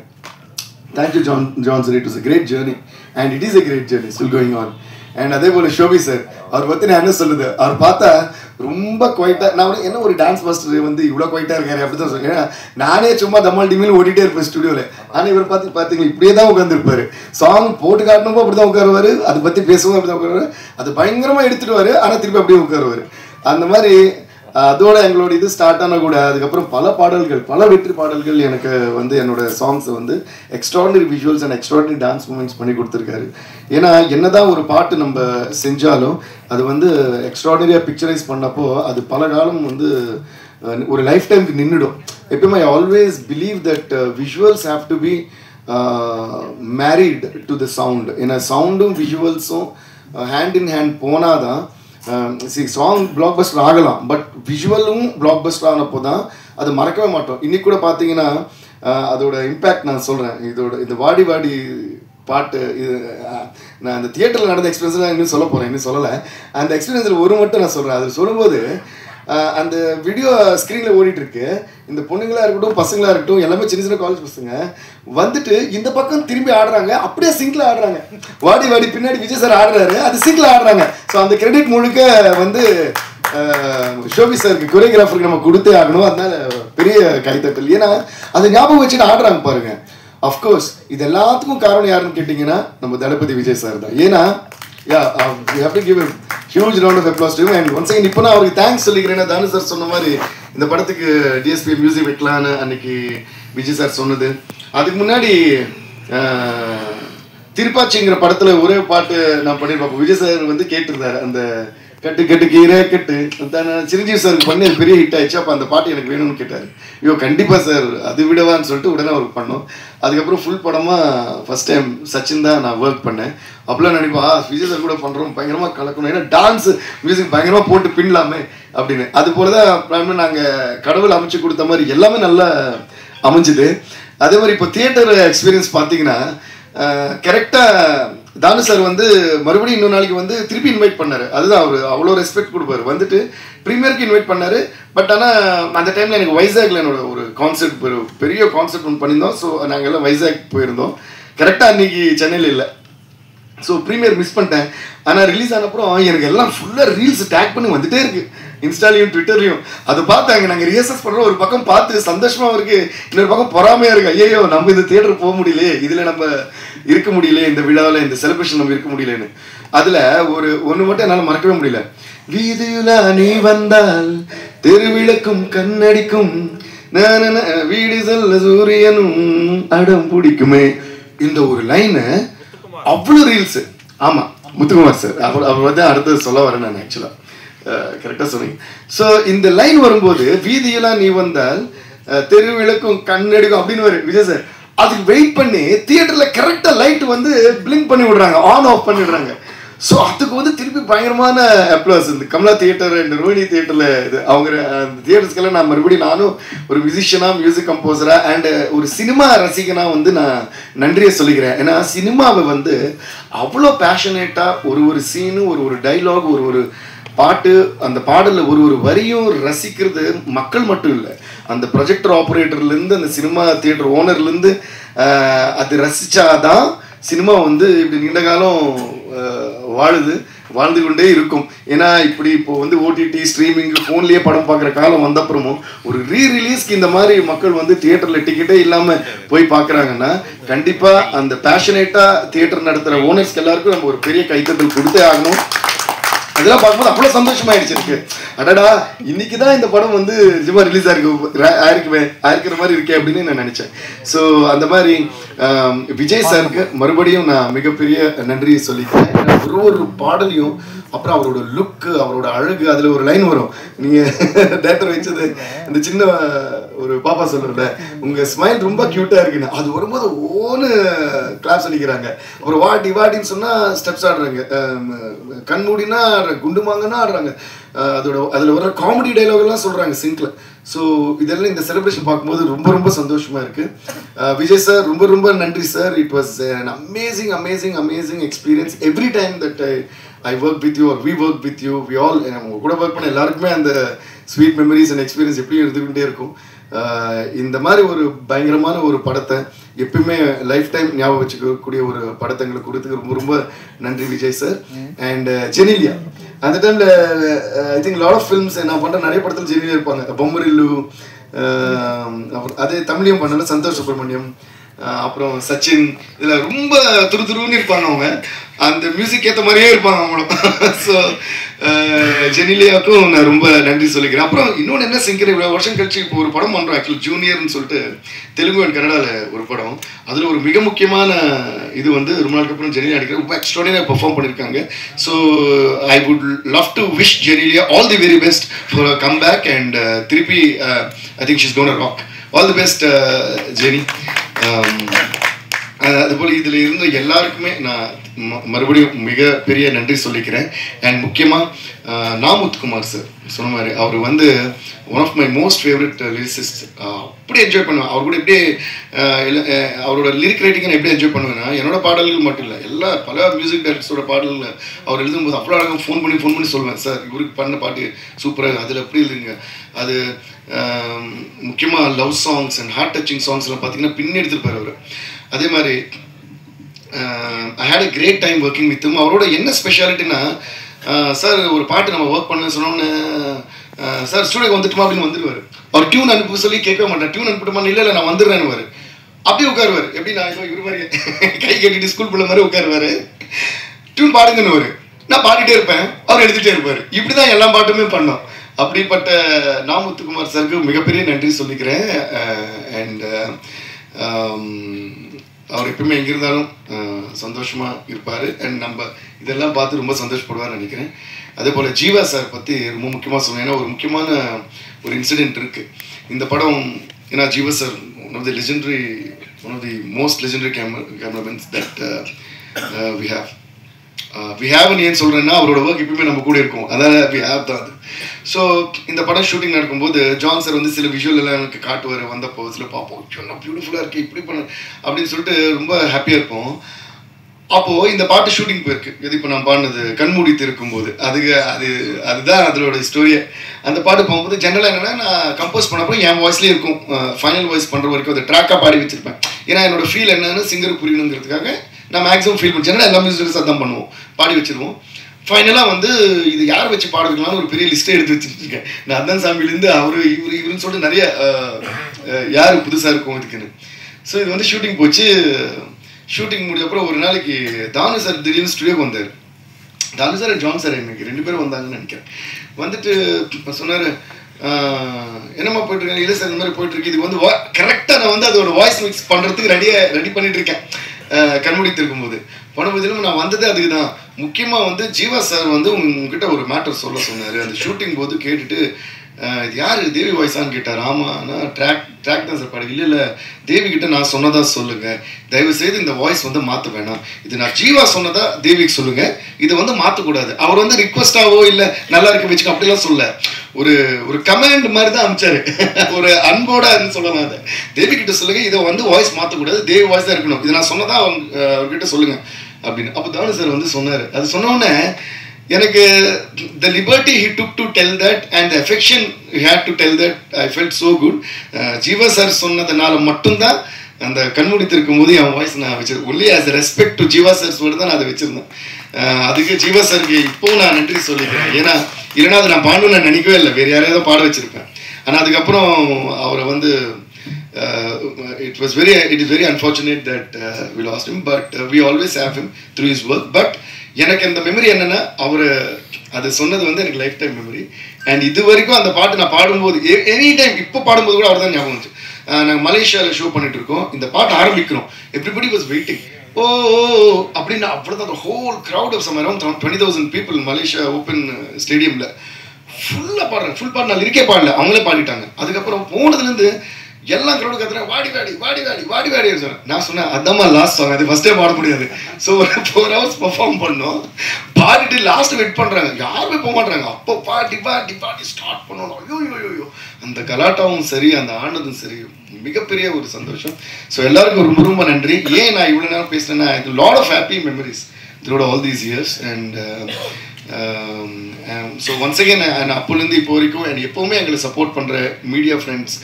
Thank you John sir. It was a great journey and it is a great journey still going on. And அதே போல் ஷோபி சார், அவர் பற்றி நான் என்ன சொல்லுது, அவர் பார்த்தா ரொம்ப குவைட்டாக, நான் என்ன ஒரு டான்ஸ் மாஸ்டர் வந்து இவ்வளோ குவைட்டாக இருக்காரு அப்படி தான் சொல்லுவேன். ஏன்னா நானே சும்மா தம்மால் டிமில் ஓடிட்டே இருப்பேன் ஸ்டுடியோவில். ஆனால் இவர் பார்த்தீங்களா இப்படியே தான் உட்காந்துருப்பார். சாங் போட்டு காட்டணுமோ அப்படி தான் உட்காருவார், அதை பற்றி பேசுவோம் அப்படி தான் உட்காருவார், அது பயங்கரமாக எடுத்துடுவார், ஆனால் திருப்பி அப்படியே உட்காருவார். அந்த மாதிரி அதோட எங்களோட இது ஸ்டார்ட் ஆனால் கூட அதுக்கப்புறம் பல வெற்றி பாடல்கள் எனக்கு வந்து என்னோட சாங்ஸை வந்து extraordinary visuals and extraordinary dance moments பண்ணி கொடுத்துருக்காரு. ஏன்னா என்னதான் ஒரு பாட்டு நம்ம செஞ்சாலும் அது வந்து எக்ஸ்ட்ராடினரியாக பிக்சரைஸ் பண்ணப்போ அது பல காலம் வந்து ஒரு லைஃப் டைமுக்கு நின்றுடும். எப்பயுமே I always believe that visuals have to be married to the sound. ஏன்னா சவுண்டும் விஷுவல்ஸும் ஹேண்ட் இன் ஹேண்ட் போனால் தான் சாங் பிளாக் பஸ்டர் ஆகலாம். பட் விஷுவலும் பிளாக் பஸ்டர் ஆனப்போ தான் அது மறக்கவே மாட்டோம். இன்னைக்கு கூட பார்த்தீங்கன்னா அதோட இம்பேக்ட் நான் சொல்கிறேன். இந்த வாடி வாடி பாட்டு இது நான் அந்த தியேட்டரில் நடந்த எக்ஸ்பீரியன்ஸ் நான் இன்னும் சொல்ல போகிறேன், இன்னும் சொல்லலை. அந்த எக்ஸ்பீரியன்ஸில் ஒரு மட்டும் நான் சொல்கிறேன். அது சொல்லும்போது அந்த வீடியோ ஸ்க்ரீனில் ஓடிட்டுருக்கு. இந்த பொண்ணுங்களாக இருக்கட்டும் பசங்களாக இருக்கட்டும் எல்லாமே சின்ன சின்ன காலேஜ் பசங்க வந்துட்டு இந்த பக்கம் திரும்பி ஆடுறாங்க, அப்படியே சிங்கில் ஆடுறாங்க. வாடி வாடி பின்னாடி விஜய் சார் ஆடுறாரு, அது சிங்கில் ஆடுறாங்க. ஸோ அந்த கிரெடிட் முழுக்க வந்து ஷோபி சாருக்கு கொரியோகிராஃபருக்கு நம்ம கொடுத்தே ஆகணும். அதனால பெரிய கைத்தட்டல். ஏன்னா அதை ஞாபகம் வச்சுட்டு ஆடுறாங்க பாருங்க. அஃப்கோர்ஸ் இது எல்லாத்துக்கும் காரணம் யாருன்னு கேட்டிங்கன்னா நம்ம தளபதி விஜய் சார் தான். ஏன்னா we have to give a huge round of applause to him. And once again இப்போ நான் அவருக்கு தேங்க்ஸ் சொல்லிக்கிறேன். தானு சார் சொன்ன மாதிரி இந்த படத்துக்கு டிஎஸ்பி மியூசிக் வைக்கலான்னு அன்னைக்கு விஜய் சார் சொன்னது. அதுக்கு முன்னாடி திருப்பாச்சிங்கிற படத்தில் ஒரே பாட்டு நான் பண்ணியிருப்பேன். விஜய் சார் வந்து கேட்டிருந்தாரு, அந்த கட்டு கட்டு கீரை கட்டு சிரஞ்சீவி சாருக்கு பண்ணி அது பெரிய ஹிட் ஆயிடுச்சு. அப்போ அந்த பாட்டு எனக்கு வேணும்னு கேட்டார். ஐயோ கண்டிப்பாக சார் அது விடவான்னு சொல்லிட்டு உடனே அவருக்கு பண்ணோம். அதுக்கப்புறம் ஃபுல் படமாக ஃபஸ்ட் டைம் சச்சின் தான் நான் ஒர்க் பண்ணேன். அப்போலாம் நினைப்பா விஜய் சார் கூட பண்ணுறோம், பயங்கரமாக கலக்கணும், ஏன்னா டான்ஸ் மியூசிக் பயங்கரமாக போட்டு பின்னலாமே அப்படின்னு. அது போல தான் நாங்கள் கடவுள் அமைச்சு கொடுத்த மாதிரி எல்லாமே நல்லா அமைஞ்சுது. அதே மாதிரி இப்போ தியேட்டர் எக்ஸ்பீரியன்ஸ் பார்த்தீங்கன்னா கரெக்டாக தானு சார் வந்து மறுபடியும் இன்னொரு நாளைக்கு வந்து திருப்பி இன்வைட் பண்ணார். அதுதான் அவர் அவ்வளோ ரெஸ்பெக்ட் கொடுப்பார். வந்துட்டு ப்ரீமியருக்கு இன்வைட் பண்ணார். பட் ஆனால் அந்த டைமில் எனக்கு வைசாக்ல என்னோட ஒரு கான்செப்ட், ஒரு பெரிய கான்செப்ட் ஒன்று பண்ணியிருந்தோம். ஸோ நாங்கள் எல்லாம் வைசாக் போயிருந்தோம். கரெக்டாக அன்றைக்கி சென்னையில் இல்லை. ஸோ ப்ரீமியர் மிஸ் பண்ணிட்டேன். ஆனால் ரிலீஸ் ஆனப்புறம் எனக்கு எல்லாம் ஃபுல்லாக ரீல்ஸ் டேக் பண்ணி வந்துகிட்டே இருக்குது, இன்ஸ்டாலையும் ட்விட்டர்லையும். அதை பார்த்தாங்க, நாங்கள் ரிஹர்சல்ஸ் பண்ணுறோம், ஒரு பக்கம் பார்த்து சந்தோஷமாக இருக்குது, இன்னொரு பக்கம் பொறாமையாக இருக்குது. ஐயோ நம்ம இந்த தியேட்டர் போக முடியலையே, இதில் நம்ம இருக்க முடியலையே, இந்த விழாவில் இந்த செலிப்ரேஷன் நம்ம இருக்க முடியலன்னு. அதில் ஒன்று மட்டும் என்னால் மறக்கவே முடியல. வீதியுலா நீ வந்தால் தெருவிளக்கும் கண்ணடிக்கும் வீடு செல்ல சூரியனும் அடம் பிடிக்குமே, இந்த ஒரு லைனு அவ்வளோ ரீல்ஸு. ஆமாம், முத்துக்குமார் சார் அவர் வந்து அடுத்தது சொல்ல வரேன் நான். ஆக்சுவலாக கரெக்டாக சொன்னீங்க. ஸோ இந்த லைன் வரும்போது வீதியெல்லாம் நீ வந்தால் தெருவிளக்கும் கண்ணெடுக்கும் அப்படின்னு வரும் விஜய் சார். அதுக்கு வெயிட் பண்ணி தியேட்டரில் கரெக்டாக லைட் வந்து பிளிங்க் பண்ணி விடுறாங்க, ஆன் ஆஃப் பண்ணி விடுறாங்க. ஸோ அதுக்கு வந்து திருப்பி பயங்கரமான அப்ளாஸ். இந்த கமலா தியேட்டர் அண்ட் ரோஹிணி தியேட்டரில் இது அவங்க அந்த தியேட்டர்ஸ்க்கெல்லாம் நான் மறுபடியும் நானும் ஒரு மியூசிஷியனாக, மியூசிக் கம்போசராக அண்ட் ஒரு சினிமா ரசிகனாக வந்து நான் நன்றியை சொல்லிக்கிறேன். ஏன்னா சினிமாவை வந்து அவ்வளோ பேஷனேட்டாக ஒரு சீனு, ஒரு டைலாக், ஒரு பாட்டு, அந்த பாடலில் ஒரு வரியும் ரசிக்கிறது மக்கள் மட்டும் இல்லை, அந்த ப்ரொஜெக்டர் ஆப்ரேட்டர்லேருந்து அந்த சினிமா தியேட்டர் ஓனர்லேருந்து அது ரசித்தாதான் சினிமா வந்து இப்படி நீண்ட காலம் வாழ்ந்து கொண்டே இருக்கும். ஏன்னா இப்போ வந்து ஓடிடி ஸ்ட்ரீமிங் ஃபோன்லேயே படம் பார்க்குற காலம் வந்தப்புறமும் ஒரு ரீரிலீஸ்க்கு இந்த மாதிரி மக்கள் வந்து தியேட்டரில் டிக்கெட்டே இல்லாமல் போய் பார்க்குறாங்கன்னா கண்டிப்பாக அந்த பேஷனேட்டாக தியேட்டர் நடத்துகிற ஓனர்ஸ்க்கு எல்லாருக்கும் நம்ம ஒரு பெரிய கைத்தட்டல் கொடுத்தே ஆகணும். அதெல்லாம் பார்க்கும்போது அவ்வளோ சந்தோஷமாயிடுச்சு எனக்கு. அடடா இன்னைக்கு தான் இந்த படம் வந்து நிஜமா ரிலீஸ் ஆயிருக்கிற மாதிரி இருக்கே அப்படின்னு நான் நினச்சேன். ஸோ அந்த மாதிரி விஜய் சாருக்கு மறுபடியும் நான் மிகப்பெரிய நன்றி சொல்லிக்கிறேன். ஒரு பாடலையும் அப்புறம் அவரோட லுக்கு, அவரோட அழகு, அதில் ஒரு லைன் வரும், நீங்கள் டேரக்டர் வச்சது இந்த சின்ன ஒரு பாப்பா சொல்கிறல, உங்கள் ஸ்மைல் ரொம்ப க்யூட்டாக இருக்குன்னு, அது வரும்போது ஓன்னு கிளாப்ஸ் அடிக்கிறாங்க. அப்புறம் வாட்டின்னு சொன்னால் ஸ்டெப்ஸ் ஆடுறாங்க, கண்மூடினா குண்டுமாங்கன்னா ஆடுறாங்க, அதில் வர காமெடி டைலாக்லாம் சொல்கிறாங்க சிங்கில். ஸோ இதெல்லாம் இந்த செலிப்ரேஷன் பார்க்கும்போது ரொம்ப சந்தோஷமாக இருக்குது. விஜய் சார் ரொம்ப நன்றி sir. It was an amazing experience every time that I work with you or we work with you. We all நம்ம கூட ஒர்க் பண்ண எல்லாருக்குமே அந்த ஸ்வீட் மெமரிஸ் அண்ட் எக்ஸ்பீரியன்ஸ் எப்படியும் எடுத்துக்கிட்டே இருக்கும். இந்த மாதிரி ஒரு பயங்கரமான ஒரு படத்தை எப்பயுமே லைஃப் டைம் ஞாபகம் வச்சுக்கக்கூடிய ஒரு படத்தை எங்களுக்கு கொடுத்துக்கு ரொம்ப நன்றி விஜய் சார். அண்ட் ஜெனிலியா அந்த டைமில் I think lot of films நான் பண்ணுற நிறைய படத்தில் ஜெனிலியா இருப்பாங்க. பொம்மரில்லு, அதே தமிழையும் பண்ணல, சந்தோஷ் சுப்ரமணியம், அப்புறம் சச்சின், இதில் ரொம்ப துருன்னு இருப்பாங்க அவங்க, அந்த மியூசிக் ஏற்ற மாதிரியே இருப்பாங்க அவங்களும். ஸோ ஜெனிலியாவுக்கும் நான் ரொம்ப நன்றி சொல்லிக்கிறேன். அப்புறம் இன்னொன்று என்ன சிங்கிற இவ்வளோ வருஷம் கழிச்சு இப்போ ஒரு படம் பண்ணுறோம், ஆக்சுவலி ஜூனியர்னு சொல்லிட்டு தெலுங்கு அண்ட் கன்னடாவில் ஒரு படம். அதில் ஒரு மிக முக்கியமான இது வந்து ரொம்ப நாளுக்கு அப்புறம் ஜெனிலியா அடிக்கிற ரொம்ப எக்ஸ்ட்ராடினரியாக பெர்ஃபார்ம் பண்ணியிருக்காங்க. So I would love to wish Genelia all the very best for come back and திருப்பி I think she's gonna rock. All the best Jeni. அதுபோல் இதில் இருந்த எல்லாருக்குமே நான் மறுபடியும் மிகப்பெரிய நன்றி சொல்லிக்கிறேன். அண்ட் முக்கியமாக முத்துக்குமார் சார் சொன்ன மாதிரி அவர் வந்து one of my most favourite lyricist. அப்படி என்ஜாய் பண்ணுவேன் அவர் கூட. எப்படி அவரோட லிரிக் ரைட்டிங்கை நான் எப்படி என்ஜாய் பண்ணுவேன்னா, என்னோட பாடல்கள் மட்டும் இல்லை, பல மியூசிக் டைரக்டர்ஸோட பாடல்கள் அவர் எழுதும்போது அவ்வளோ அழகாக ஃபோன் பண்ணி சொல்லுவேன், சார் இவருக்கு பண்ண பாட்டு சூப்பராக, அதில் எப்படி இல்லைங்க அது முக்கியமாக love songs and heart touching சாங்ஸ்லாம் பார்த்தீங்கன்னா பின்னி எடுத்துருப்பார் அவர். அதே மாதிரி I had a great time working with him. அவரோட என்ன ஸ்பெஷாலிட்டினா, சார் ஒரு பாட்டு நம்ம ஒர்க் பண்ண சொன்னோன்னு சார் ஸ்டூடியோக்கு வந்துட்டுமா அப்படின்னு வந்துடுவார். அவர் டியூன் அனுப்ப சொல்லி கேட்க மாட்டேன், டியூன் அனுப்பிட்டுமா, இல்லை நான் வந்துடுறேன்னு அப்படியே உட்காருவார். எப்படி நான் இவர் மாதிரி கை கட்டிட்டு ஸ்கூல் பிள்ளை மாதிரி உட்காருவார். டியூன் பாடுங்கன்னு நான் பாடிட்டே இருப்பேன், அவர் எடுத்துகிட்டே இருப்பார். இப்படி தான் எல்லா பாட்டுமே பண்ணோம். அப்படிப்பட்ட நாமுத்துக்குமார் சாருக்கு மிகப்பெரிய நன்றி சொல்லிக்கிறேன். அண்ட் அவர் எப்பவுமே எங்கே இருந்தாலும் சந்தோஷமாக இருப்பார். அண்ட் நம்ம இதெல்லாம் பார்த்து ரொம்ப சந்தோஷப்படுவார்னு நினைக்கிறேன். அதே போல் ஜீவா சார் பற்றி ரொம்ப முக்கியமாக சொன்னேன். ஏன்னா ஒரு முக்கியமான ஒரு இன்சிடெண்ட் இருக்குது இந்த படம். ஏன்னா Jeeva sir one of the most legendary cameramen that we ஹேவ்னு ஏன் சொல்கிறேன்னா அவரோட ஒர்க் எப்பவுமே நம்ம கூட இருக்கும். அதான் வி ஹேவ் தான் அது. ஸோ இந்த படம் ஷூட்டிங் நடக்கும்போது ஜான் சார் வந்து சில விஷுவல் எல்லாம் எனக்கு காட்டுவார். வந்தப்போ சில பார்ப்போம், என்ன பியூட்டிஃபுல்லாக இருக்குது இப்படி பண்ண அப்படின்னு சொல்லிட்டு ரொம்ப ஹாப்பியாக இருப்போம். அப்போது இந்த பாட்டு ஷூட்டிங் போயிருக்கு. இது இப்போ நான் பாடினது கண்மூடித்து இருக்கும்போது அதுதான் அதோட ஸ்டோரியை. அந்த பாட்டு போகும்போது ஜென்ரலாக என்னென்னா நான் கம்போஸ் பண்ணப்போ என் வாய்ஸ்லேயே இருக்கும். ஃபைனல் வாய்ஸ் பண்ணுற வரைக்கும் அதை ட்ராக்காக பாடி வச்சுருப்பேன். ஏன்னா என்னோடய ஃபீல் என்னன்னு சிங்கர் புரியணுங்கிறதுக்காக நான் மேக்ஸிமம் ஃபீல் பண்ணி ஜென்ரலாக எல்லா மியூசிக்கல்ஸ் அதான் பண்ணுவோம், பாடி வச்சுருவோம். ஃபைனலாக வந்து இது யார் வச்சு பாட வைக்கலாம்னு ஒரு பெரிய லிஸ்ட்டே எடுத்து வச்சுருக்கேன். நான் அதான் சாமியிலேருந்து இவருன்னு சொல்லிட்டு நிறைய யார் புதுசாக இருக்கும் இதுக்குன்னு. ஸோ இது வந்து ஷூட்டிங் போச்சு. ஷூட்டிங் முடிஞ்ச அப்புறம் ஒரு நாளைக்கு தானு சார் திடீர்னு ஸ்டுடியோக்கு வந்தார். தானு சார் ஜான் சார் எனக்கு 2 பேரும் வந்தாங்கன்னு நினைக்கிறேன். வந்துட்டு சொன்னார், என்னம்மா போயிட்டுருக்கேன். இல்லை சார் இந்த மாதிரி போயிட்டுருக்கு. இது வந்து கரெக்டாக நான் வந்து அதோட வாய்ஸ் மிக்ஸ் பண்ணுறதுக்கு ரெடி பண்ணிட்டு இருக்கேன். கண்முடித்து இருக்கும்போது பண்ணும்போது நான் வந்ததே அதுக்கு தான். முக்கியமாக வந்து ஜீவா சார் வந்து உங்ககிட்ட ஒரு மேட்டர் சொல்ல சொன்னார். அந்த ஷூட்டிங் போது கேட்டுட்டு இது யார் தேவி வாய்ஸான்னு கேட்டார். ஆமாம் நான் ட்ராக் தான் சார் பாடு. இல்லை தேவி கிட்ட நான் சொன்னதா சொல்லுங்கள், தயவுசெய்து இந்த வாய்ஸ் வந்து மாற்ற வேணாம். இது நான் ஜீவா சொன்னதா தேவிக்கு சொல்லுங்கள், இதை வந்து மாற்றக்கூடாது. அவர் வந்து ரிக்வஸ்டாவோ இல்லை நல்லா இருக்க வச்சுக்க அப்படிலாம் சொல்ல, ஒரு கமாண்ட் மாதிரி தான் அனுப்பிச்சாரு. ஒரு அன்போட சொல்லலாம். அதை தேவி கிட்ட சொல்லுங்கள், இதை வந்து வாய்ஸ் மாற்றக்கூடாது, தேவி வாய்ஸ் தான் இருக்கணும், இது நான் சொன்னதா அவர்கிட்ட சொல்லுங்கள் அப்படின்னு. அப்போ தானு சார் வந்து சொன்னார். அது சொன்னோடனே எனக்கு the liberty he took to tell that and the affection he had to tell that, I felt so good. Jeeva sir சொன்னதுனால மட்டும்தான் அந்த கண்மூடித்து இருக்கும்போது என் வாய்ஸ் நான் வச்சிருக்கேன். Only as a respect to Jeeva sir சொல்லி தான் நான் அதை வச்சுருந்தேன். அதுக்கு ஜீவா சாருக்கு இப்போவும் நான் நன்றி சொல்லிக்கிறேன். ஏன்னா இல்லைனா அதை நான் பாடணும்னு நான் நினைக்கவே இல்லை, வேறு யாரையாவது பாட வச்சுருப்பேன். ஆனால் அதுக்கப்புறம் அவரை வந்து it is very unfortunate that we lost him, but we always have him through his work. But எனக்கு அந்த மெமரி என்னென்னா அவர் அது சொன்னது வந்து எனக்கு லைஃப் டைம் மெமரி. அண்ட் இது வரைக்கும் அந்த பாட்டு நான் பாடும்போது எனி டைம் இப்போ பாடும்போது கூட அவர் தான் ஞாபகம் வந்துச்சு. நாங்கள் மலேசியாவில் ஷோ பண்ணிட்டு இருக்கோம், இந்த பாட்டு ஆரம்பிக்கிறோம், எவ்ரிபடி வாஸ் வெயிட்டிங். ஓ அப்படின்னா அவ்வளோதான். அந்த whole crowd of some around 20,000 people Malaysia open ஸ்டேடியமில் ஃபுல்லாக பாடுறேன். ஃபுல் பாடு நான் இருக்கே பாடல, அவங்களே பாடிட்டாங்க. அதுக்கப்புறம் போனதுலேருந்து எல்லாம் க்ரௌடு கத்துறேன், வாடி வாடி சொன்னேன். நான் சொன்னேன் அதாம்மா லாஸ்ட் சாங், அது ஃபஸ்ட்டே பாட முடியாது. ஸோ ஒரு 4 hours பெர்ஃபார்ம் பண்ணோம். பாடிட்டு லாஸ்ட்டு வெயிட் பண்ணுறாங்க, யாருமே போக மாட்டாங்க. அப்போ பாடி ஸ்டார்ட் பண்ணணும். ஐயோ அந்த கலாட்டாவும் சரி அந்த ஆனதும் சரி மிகப்பெரிய ஒரு சந்தோஷம். ஸோ எல்லாருக்கும் ரொம்ப ரொம்ப நன்றி. ஏன் நான் இவ்வளோ நேரம் பேசுனேன்னா lot of happy memories throughout all these years. And so once again அப்போலேருந்து இப்போ வரைக்கும் எப்போவுமே எங்களை சப்போர்ட் பண்ணுற மீடியா ஃப்ரெண்ட்ஸ்,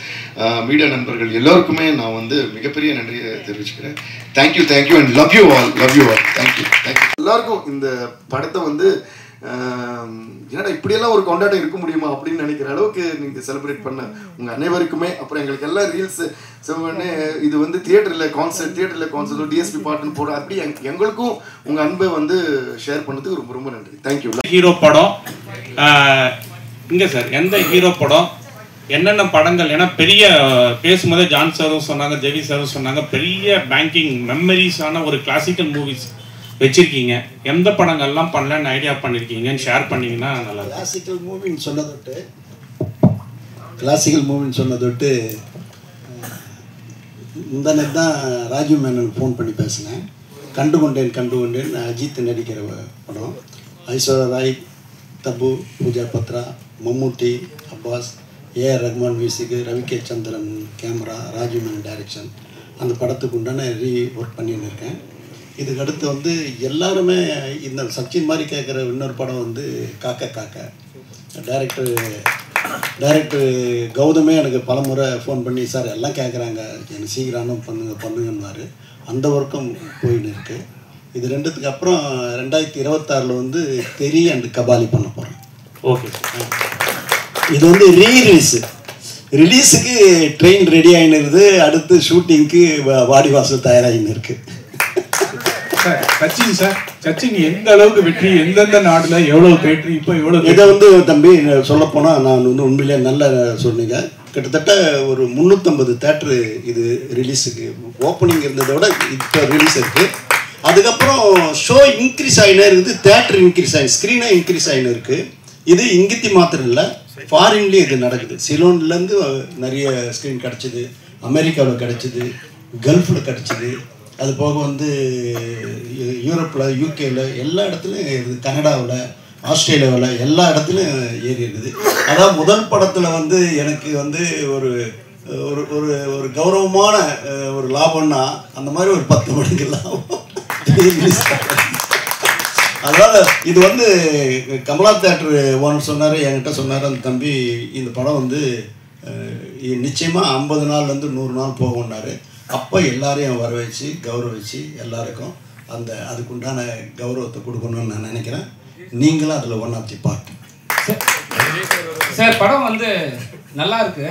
மீடியா நண்பர்கள் எல்லோருக்குமே நான் வந்து மிகப்பெரிய நன்றியை தெரிவிச்சுக்கிறேன். Thank you and love you all. Thank you எல்லாருக்கும். இந்த படத்தை வந்து ஏன்னா இப்படியெல்லாம் ஒரு கொண்டாட்டம் இருக்க முடியுமா அப்படின்னு நினைக்கிற அளவுக்கு நீங்கள் செலிப்ரேட் பண்ண உங்கள் அனைவருக்குமே, அப்புறம் எங்களுக்கு எல்லாம் ரீல்ஸ் செவனே இது வந்து தியேட்டரில் கான்சர்ட் டிஎஸ்பி பாட்டுன்னு போட அப்படி எங்களுக்கும் உங்கள் அன்பை வந்து ஷேர் பண்ணதுக்கு ரொம்ப ரொம்ப நன்றி. தேங்க்யூ. ஹீரோ படம் இங்கே சார் எந்த ஹீரோ படம் என்னென்ன படங்கள், ஏன்னா பெரிய பேசும்போதே ஜான் சாரும் சொன்னாங்க, ஜெவி சாரும் சொன்னாங்க, பெரிய பேங்கிங் மெமரிஸான ஒரு கிளாசிக்கல் மூவிஸ் வச்சுருக்கீங்க. எந்த படங்கள்லாம் பண்ணலான்னு ஐடியா பண்ணியிருக்கீங்கன்னு ஷேர் பண்ணிங்கன்னா நல்லா. கிளாசிக்கல் மூவின்னு சொன்னதொட்டு முந்தானது தான் ராஜீவ் மேனன் ஃபோன் பண்ணி பேசினேன். கண்டுகொண்டேன் அஜித் நடிக்கிற படம். ஐஸ்வர்யா ராய், தபு, பூஜா பத்ரா, மம்முட்டி, அப்பாஸ், ஏஆர் ரஹ்மான் மியூசிக்கு, ரவி கே சந்திரன் கேமரா, ராஜீவ் மேனன் டைரக்ஷன். அந்த படத்துக்கு உண்டான ஒர்க் பண்ணின்னு இருக்கேன். இதுக்கடுத்து வந்து எல்லாருமே இந்த சச்சின் மாதிரி கேட்குற இன்னொரு படம் வந்து காக்க. டைரக்டர் கௌதமே எனக்கு பலமுறை ஃபோன் பண்ணி சார் எல்லாம் கேட்குறாங்க, எனக்கு சீக்கிரம் பண்ணுங்கன்னாரு. அந்த ஒர்க்கும் போயின்னு இருக்குது. இது ரெண்டுத்துக்கு அப்புறம் 2026 வந்து தெரி அண்ட் கபாலி பண்ண போகிறேன். ஓகே. இது வந்து ரிலீஸுக்கு ட்ரெயின் ரெடி ஆகினுருது. அடுத்து ஷூட்டிங்க்கு வாடிவாசல் தயாராகின்னு இருக்குது. சச்சின் எந்த அளவுக்கு வெற்றி, எந்தெந்த நாடுல எவ்வளவு தேட்டர், இப்போ எவ்வளவு? இதை வந்து தம்பி சொல்லப்போனால் நான் வந்து உண்மையிலே நல்ல சொன்னீங்க. கிட்டத்தட்ட ஒரு 350 தேட்டரு இது ரிலீஸுக்கு ஓப்பனிங் இருந்ததை விட இப்போ ரிலீஸ் இருக்குது. அதுக்கப்புறம் ஷோ இன்க்ரீஸ் ஆகினே இருக்குது, தேட்டர் இன்க்ரீஸ் ஆகி ஸ்க்ரீனே இன்க்ரீஸ் ஆகினு இருக்குது. இது இங்கித்தி மாத்திரம் இல்லை, ஃபாரின்லேயும் இது நடக்குது. சிலோன்லேருந்து நிறைய ஸ்க்ரீன் கிடச்சிது, அமெரிக்காவில் கிடச்சிது, கல்ஃபில் கிடச்சிது. அது போக வந்து யூரோப்பில், யூகேயில் எல்லா இடத்துலையும், கனடாவில், ஆஸ்திரேலியாவில் எல்லா இடத்துலையும் ஏறி இருக்குது. அதாவது முதல் படத்தில் வந்து எனக்கு வந்து ஒரு ஒரு ஒரு ஒரு கௌரவமான ஒரு லாபம்னா அந்த மாதிரி ஒரு 10 மடங்கு லாபம். அதனால் இது வந்து கமலா தேட்டர் ஓனர் சொன்னார், என்கிட்ட சொன்னார், அந்த தம்பி இந்த படம் வந்து நிச்சயமாக 50 நாள்லேருந்து 100 நாள் போகும்னாரு. அப்போ எல்லாரையும் வர வச்சு கௌரவிச்சு எல்லாருக்கும் அந்த அதுக்குண்டான கௌரவத்தை கொடுக்கணும்னு நான் நினைக்கிறேன். நீங்களும் அதில் one of the part. Sir படம் வந்து நல்லா இருக்கு,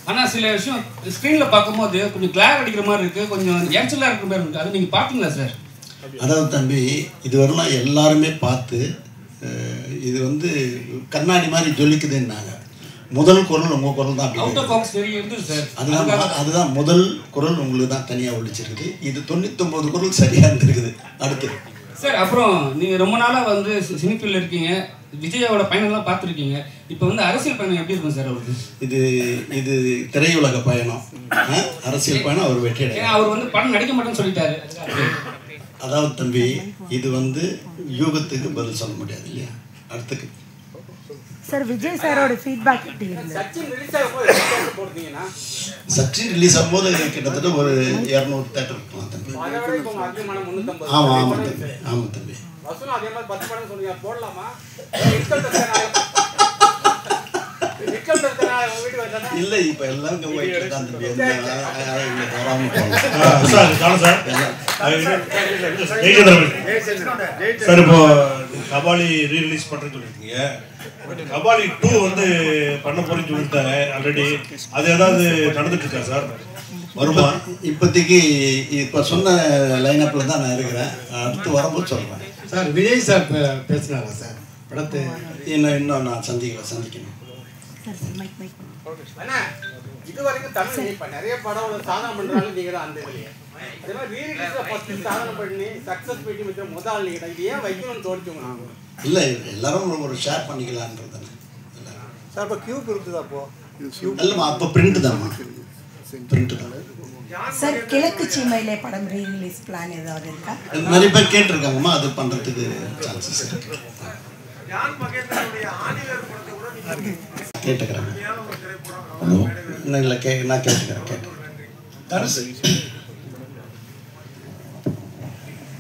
ஆனால் சில விஷயம் ஸ்க்ரீனில் பார்க்கும்போது கொஞ்சம் கிளார் அடிக்கிற மாதிரி இருக்குது, கொஞ்சம் ஏச்சலாக இருக்கிற மாதிரி இருக்குது. அது நீங்கள் பார்த்தீங்களா சார்? அதாவது தம்பி, இதுவரைலாம் எல்லாருமே பார்த்து இது வந்து கண்ணாடி மாதிரி ஜொலிக்குதுன்னாங்க. முதல் குரல் உங்கள் குரல் தான். அதுதான் முதல் குரல் உங்களுக்கு தான் தனியாக ஒழிச்சிருக்குது. இது 99 குரல் சரியாக இருந்திருக்குது. அடுத்து சார், அப்புறம் நீங்கள் ரொம்ப நாளாக வந்து சினிஃபீல்டில் இருக்கீங்க, விஜயோட பயணம்லாம் பார்த்துருக்கீங்க. இப்போ வந்து அரசியல் பயணம் எப்படி இருக்கும் சார் அவருக்கு? இது இது திரையுலக பயணம், அரசியல் பயணம். அவர் வெற்றி அடையும். அவர் வந்து படம் நடிக்க மாட்டேன்னு சொல்லிட்டாரு. அதாவது தம்பி, இது வந்து யூகத்துக்கு பதில் சொல்ல முடியாது இல்லையா? அடுத்துக்கு சார் விஜய் சாரோட ஃபீட்பேக் எப்படி இருந்தது? சச்சின் ரிலீஸ் ஆகும்போது கிட்டத்தட்ட ஒரு 200 தேட்டர் இருக்கலாம் தம்பி. ஆமாம் ஆமாம் தம்பி, ஆமாம் தம்பி. இல்லை, இப்போ எல்லாம் போயிட்டு தான் தம்பி. வராமல் சார், இப்போ கபாலி ரீரிலீஸ் பண்ணுறேன்னு சொல்லியிருக்கீங்க. கபாலி 2 வந்து பண்ண போறேன்னு சொல்லிட்டாங்க ஆல்ரெடி. அது ஏதாவது நடந்துட்டு இருக்கா சார்? வருமா? இப்போதைக்கு இப்போ சொன்ன லைனப்பில் தான் நான் இருக்கிறேன். அடுத்து வரும்போது சொல்கிறேன் சார். விஜய் சார் பேசுனாங்க சார் படத்தை. இன்னும் நான் சந்திக்கணும். இது வரைக்கும் தமிழ் இப்போ நிறைய படம் சாதனை பண்ணுறாங்க, நீங்கள் தான் அந்த இதுலையே. அதே மாதிரி ரீரிலீஸில் ஃபஸ்ட்டு சாதனை பண்ணி சக்ஸஸ் பண்ணி வச்ச முதல் நீங்கள் தான். இது ஏன் வைக்கணும்னு தோடிச்சோங்க? இல்லை, எல்லாரும் ஒரு ஷேர் பண்ணிக்கலான்றது தானே சார். இப்போ கியூப் இருக்குதா? அப்போ இல்லைம்மா, அப்போ பிரிண்ட் தான்மா, பிரிண்ட் தான் சார். கிழக்கு சீமையிலே படம் ரீரிலீஸ் பிளான் ஏதாவது இருக்கா? நிறைய பேர் கேட்டிருக்காங்கம்மா, அது பண்ணுறதுக்கு சான்சஸ் இருக்கு. கேட்டுக்கிறேன். ஹலோ, இல்லை நான் கேட்டுக்கிறேன்.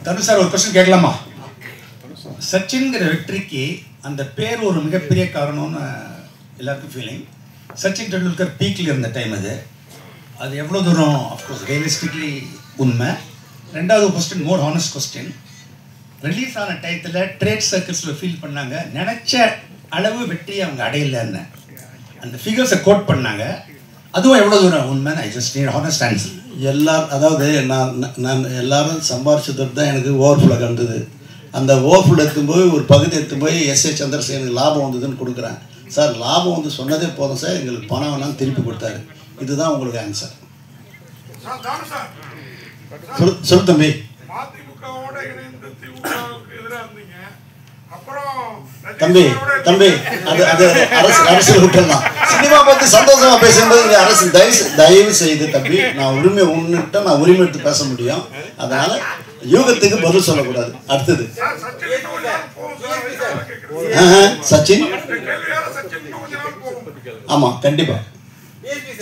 தனுஷ் சார், ஒரு கொஸ்டின் கேட்கலாமா? சச்சின்கிற வெற்றிக்கு அந்த பேர் ஒரு மிகப்பெரிய காரணம்னு எல்லாருக்கும் ஃபீலிங். சச்சின் டெண்டுல்கர் பீக்கில் இருந்த டைம் அது எவ்வளோ தூரம் அஃப்கோர்ஸ் ரியலிஸ்டிக்லி உண்மை. ரெண்டாவது கொஸ்டின், மோர் ஹானஸ்ட் கொஸ்டின். ரிலீஸ் ஆன டயத்தில் ட்ரேட் சர்க்கிள்ஸில் ஃபீல் பண்ணாங்க, நினச்ச அளவு வெற்றி அவங்க அடையலைன்னு அந்த ஃபிகர்ஸை கோட் பண்ணாங்க. அதுவும் எவ்வளோ தூரம் உண்மை? I just need honest answer. அதாவது நான் எல்லாரும் சம்பாரிச்சது தான் எனக்கு ஓவர்ஃபுல்லாக கண்டது. அந்த ஓவர்ஃபுல் எடுத்தும்போது ஒரு பகுதி எடுத்தும்போய் எஸ்ஏ சந்திரசேகருக்கு லாபம் வந்ததுன்னு கொடுக்குறேன். சார், லாபம் வந்து சொன்னதே போதும் சார், எங்களுக்கு பணம் வேணாலும் திருப்பி கொடுத்தாரு. இதுதான் உங்களுக்கு ஆன்சர். சொல் தம்பி. தம்பி அது அரசியல் விட்டுலாம். சினிமா பற்றி சந்தோஷமா பேசும்போது அரசு தயவு செய்து தம்பி, நான் உரிமை எடுத்து பேச முடியும். அதனால யூகத்துக்கு பதில் சொல்லக்கூடாது. அடுத்தது சச்சின். ஆமா, கண்டிப்பா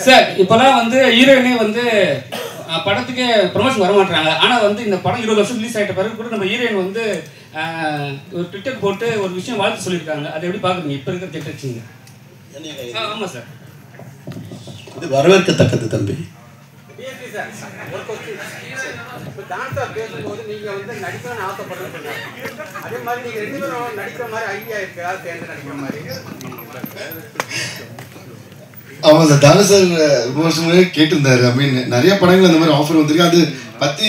சார். இப்போலாம் வந்து ஹீரோயினே வந்து படத்துக்கே ப்ரொமோஷன் வர மாட்டாங்க. ஆனால் வந்து இந்த படம் 20 வருஷம் ரிலீஸ் ஆகிட்ட பிறகு கூட நம்ம ஹீரோயின் வந்து ஒரு ட்விட்டர் போட்டு ஒரு விஷயம் வாழ்த்து சொல்லியிருக்காங்க. அதை எப்படி பார்க்குறீங்க இப்போ இருக்கிற ஜென்ரேஷன்? ஆமாம் சார், இது வரவேற்கத்தக்கது தம்பி. பேசும்போது நீங்க வந்து நடிக்கணும்னு ஆசைப்படுறீங்க. அதே மாதிரி நீங்க 2 பேரும் நடிக்கிற மாதிரி ஐடியா இருக்கா? சேர்ந்து நடிக்கிற மாதிரி? ஆமாம் சார். தானே சார் ரொம்ப வருஷம் முன்னாடி கேட்டிருந்தாரு. ஐ மீன் நிறைய படங்கள் அந்த மாதிரி ஆஃபர் வந்திருக்கு. அது பற்றி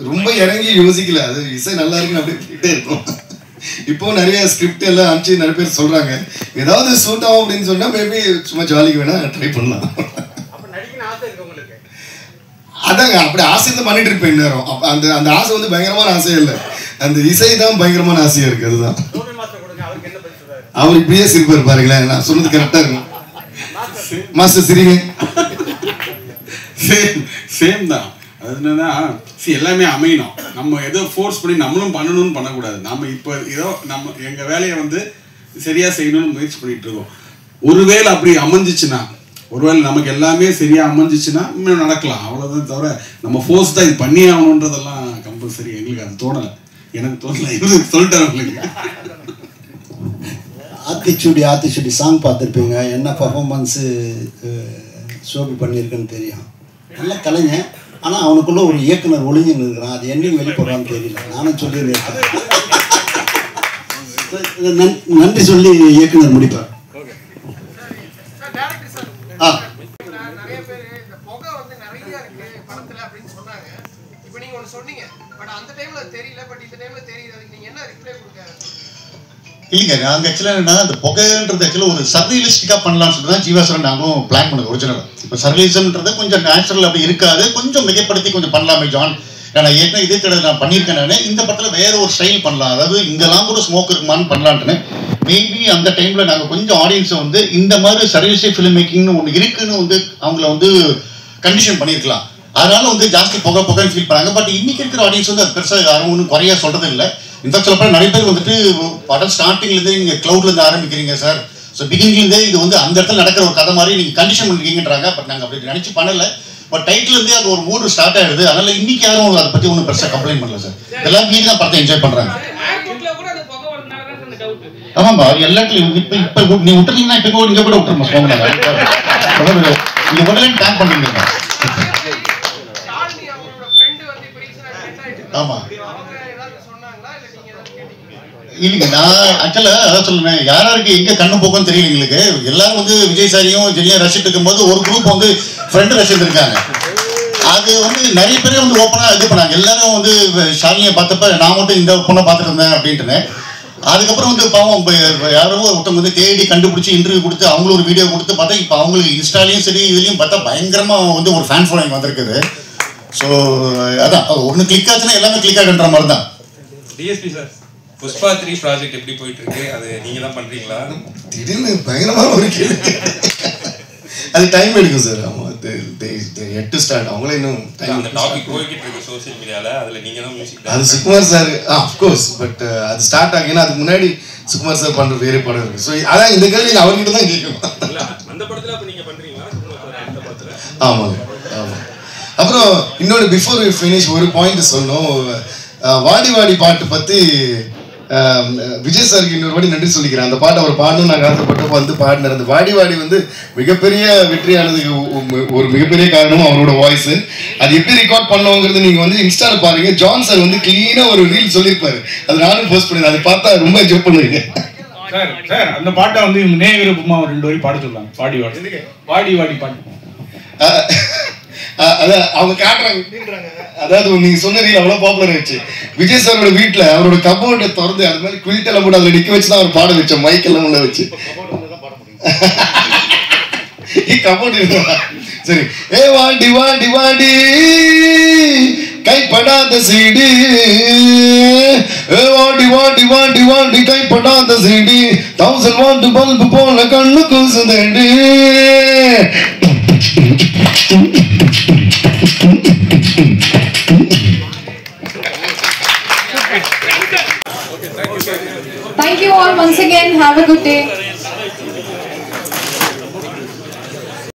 ரொம்ப இறங்கி யோசிக்கல. அது இசை நல்லா இருக்குன்னு அப்படியே போயிட்டே இருக்கும். இப்போ நிறைய ஸ்கிரிப்ட் எல்லாம் அனுப்பிச்சு நிறைய பேர் சொல்கிறாங்க, ஏதாவது சூட் ஆகும் அப்படின்னு சொன்னால் மேபி சும்மா ஜாலிக்கு வேணால் ட்ரை பண்ணலாம். அதாங்க, அப்படி ஆசை தான் பண்ணிட்டு இருப்பேன் நேரம். அந்த அந்த ஆசை வந்து பயங்கரமான ஆசையே இல்லை, அந்த இசை தான் பயங்கரமான ஆசையாக இருக்குது. அதுதான் அவர் இப்படியே சிரிப்பார் பாருங்களேன். நான் சொன்னது கரெக்டாக இருக்கும். மாஸ்டர் சிரிங்க. சேம் தான். அது என்னன்னா எல்லாமே அமையணும். நம்ம ஏதோ ஃபோர்ஸ் பண்ணி நம்மளும் பண்ணணும்னு பண்ணக்கூடாது. நம்ம இப்போ ஏதோ நம்ம எங்கள் வேலையை வந்து சரியாக செய்யணும்னு முயற்சி பண்ணிகிட்டு இருக்கோம். ஒருவேளை அப்படி அமைஞ்சிச்சுன்னா, ஒருவேளை நமக்கு எல்லாமே சரியாக அமைஞ்சிச்சுன்னா இன்னும் நடக்கலாம், அவ்வளோதான். தவிர நம்ம ஃபோர்ஸ் தான் இது பண்ணி ஆகணுன்றதெல்லாம் கம்பல்சரி எங்களுக்கு அது தோணலை. எனக்கு தோணலை, இது சொல்லிட்டேன் உங்களுக்கு. ஆத்திச்சூடி சாங் பார்த்துருப்பீங்க. என்ன பர்ஃபார்மன்ஸு ஷோபி பண்ணியிருக்குன்னு தெரியும். நல்ல கலைஞன். ஆனால் அவனுக்குள்ள ஒரு இயக்குனர் ஒளிஞ்சுன்னு இருக்கிறான். அது என்னையும் வெளிப்படுறான்னு தெரியல. நானும் சொல்லியிருக்கேன். நன்றி சொல்லி இயக்குனர் முடிப்பார். நிறைய பேர் இந்த புகை வந்து நிறைய இருக்கு படத்துல அப்படின்னு சொன்னாங்க. இப்போ நீங்க ஒன்று சொன்னீங்க, பட் அந்த டைம்ல தெரியல, பட் இந்த டைம்ல தெரியுது. அதுக்கு நீங்க என்ன ரிப்ளை கொடுக்க? இல்லைங்க, நாங்கள் ஆக்சுவலாக என்னன்னா அந்த புகைன்றது ஆக்சுவலாக ஒரு சர்ரியலிஸ்டிக்காக பண்ணலாம்னு சொல்லி தான் ஜீவா சார் நாங்களும் பிளான் பண்ணது ஒரிஜினல். இப்போ சர்ரியலிசம்ன்றது கொஞ்சம் நேச்சுரல் அப்படி இருக்காது, கொஞ்சம் மிகப்படுத்தி கொஞ்சம் பண்ணலாமே ஜான். நான் ஏற்கனவே இதே கடை நான் பண்ணியிருக்கேன். நான் இந்த படத்தில் வேற ஒரு ஸ்டைல் பண்ணலாம், அதாவது இங்கெல்லாம் கூட ஸ்மோக் இருக்குமான்னு பண்ணலான்ட்டுன்னு. மேபி அந்த டைமில் நாங்கள் கொஞ்சம் ஆடியன்ஸை வந்து இந்த மாதிரி சர்ரியலிஸ்டிக் ஃபிலிம் மேக்கிங்னு ஒன்று இருக்குன்னு வந்து அவங்கள வந்து கண்டிஷன் பண்ணியிருக்கலாம். அதனால வந்து ஜாஸ்தி புகைன்னு ஃபீல் பண்ணாங்க. பட் இன்னைக்கு இருக்கிற ஆடியன்ஸ் வந்து அது பெருசாக யாரும் ஒன்றும் குறையா சொல்கிறது இல்லை. இன்ஃபேக்ட் சொல்லப்போ நிறைய பேர் வந்துட்டு படம் ஸ்டார்டிங்லேருந்து நீங்கள் க்ளவுட்லேருந்து ஆரம்பிக்கிறீங்க சார், ஸோ பிகினிங்லேருந்தே இது வந்து அந்த இடத்துல நடக்கிற ஒரு கதை மாதிரி நீங்கள் கண்டிஷன் பண்ணிருக்கீங்கன்றாங்க. பட் நாங்கள் அப்படி நினச்சி பண்ணலை. பட் டைட்டிலேருந்தே அது ஒரு மூடு ஸ்டார்ட் ஆகிடுது. அதனால இன்னைக்கு யாரும் அதை பற்றி ஒன்றும் பெருசாக கம்ப்ளைண்ட் பண்ணல சார். எல்லாம் மீறி தான் படத்தை என்ஜாய் பண்ணுறாங்க. ஆமாம்பா, எல்லாத்துலையும் இப்போ நீ விட்டுறீங்கன்னா இப்போ நீங்கள் கூட விட்டுருமா சோமனா, நீங்கள் உடனே டேக் பண்ணுறீங்க. ஆமாம் இல்லைங்க, நான் ஆக்சுவலாக அதான் சொல்லுவேன், யாராருக்கு எங்கே கண்ணு போக்குன்னு தெரியல எங்களுக்கு. எல்லாரும் வந்து விஜய் சாரியும் ஜெல்லியும் ரசிட்டு இருக்கும்போது ஒரு குரூப் வந்து ஃப்ரெண்டு ரசிட்டு இருக்காங்க. அது வந்து நிறைய பேரே வந்து ஓப்பனாக இது பண்ணாங்க. எல்லாரும் வந்து ஷாலினியை பார்த்தப்ப நான் மட்டும் இந்த பொண்ணை பார்த்துட்டு இருந்தேன் அப்படின்ட்டுன்னு. அதுக்கப்புறம் வந்து பாவம் யாரோ ஒருத்தவங்க வந்து தேடி கண்டுபிடிச்சி இன்டர்வியூ கொடுத்து அவங்களும் ஒரு வீடியோ கொடுத்து பார்த்தா இப்போ அவங்களுக்கு இன்ஸ்டாலையும் சரி இதுலேயும் பார்த்தா பயங்கரமாக வந்து ஒரு ஃபேன் ஃபாலோயிங் வந்திருக்குது. ஸோ அதான் ஒன்று கிளிக் ஆச்சுன்னா எல்லாமே கிளிக் ஆகுன்ற மாதிரி தான். டிஎஸ்பி சார், புஷ்பா 3 ப்ராஜெக்ட் எப்படி போயிட்டு இருக்கு? அது நீங்க தான் பண்றீங்களா? திடீர்னு பயங்கரமான ஒரு கேள்வி. அது டைம் எடுக்கும் சார். ஆமாம், எட்டு ஸ்டார்ட் அவங்களே இன்னும் அந்த டாபிக் போய்கிட்டு இருக்கு சோசியல் மீடியால. அதுல நீங்க தான் மியூசிக். அது சுகுமார் சார் அஃப்கோர்ஸ், பட் அது ஸ்டார்ட் ஆகினா அதுக்கு முன்னாடி சுகுமார் சார் பண்ற வேறு படம் இருக்கு. ஸோ அதான் இந்த கேள்வி அவர்கிட்ட தான் கேட்கணும். அந்த படத்துல அப்ப நீங்க பண்றீங்களா? அந்த படத்துல ஆமாங்க, ஆமாம். அப்புறம் இன்னொன்று பிஃபோர் வி ஃபினிஷ் ஒரு பாயிண்ட் சொன்னோம். வாடி வாடி பாட்டு பற்றி விஜய் சாருக்கு இன்னொரு வாடி நன்றி சொல்லிக்கிறேன். அந்த பாட்டு அவர் பாடணும் நான் ஆசைப்பட்டப்போ வந்து பாடினார். அந்த வாடி வாடி வந்து மிகப்பெரிய வெற்றியானதுக்கு ஒரு மிகப்பெரிய காரணமும் அவரோட வாய்ஸு. அது எப்படி ரெக்கார்ட் பண்ணோங்கிறது நீங்கள் வந்து இன்ஸ்டாவில் பாருங்க. ஜான் சார் வந்து கிளீனாக ஒரு ரீல் சொல்லியிருப்பாரு, அது நானும் போஸ்ட் பண்ணிடுறேன். அதை பார்த்தா ரொம்ப என்ஜாய் பண்ணுவீங்க சார். அந்த பாட்டை வந்து இவங்க நே விருப்பமா ஒரு 2 வரி பாட சொல்லுவாங்க. வாடி வாடி வாடி வாடி பாட்டு. அதான் அவங்க காட்டுறாங்க. அதாவது நீங்க சொன்ன ரீல் அவ்வளோ பாப்புலர் ஆயிடுச்சு. விஜய் சாரோட வீட்டில் அவரோட கபோர்டை திறந்து அது மாதிரி குவில்ட் எல்லாம் போட்டு அதில் நிற்க வச்சு தான் அவர் பாட வச்சோம். மைக்கெல்லாம் உள்ள வச்சு கபோர்டு இருக்கா? சரி. ஏ வாடி வாடி வாடி கைப்படாத சீடி, வாடி வாடி வாடி வாடி கைப்படாத சீடி, 1000 வாட் பல்பு போல கண்ணு கூசுதேடி. Thank you all once again. Have a good day.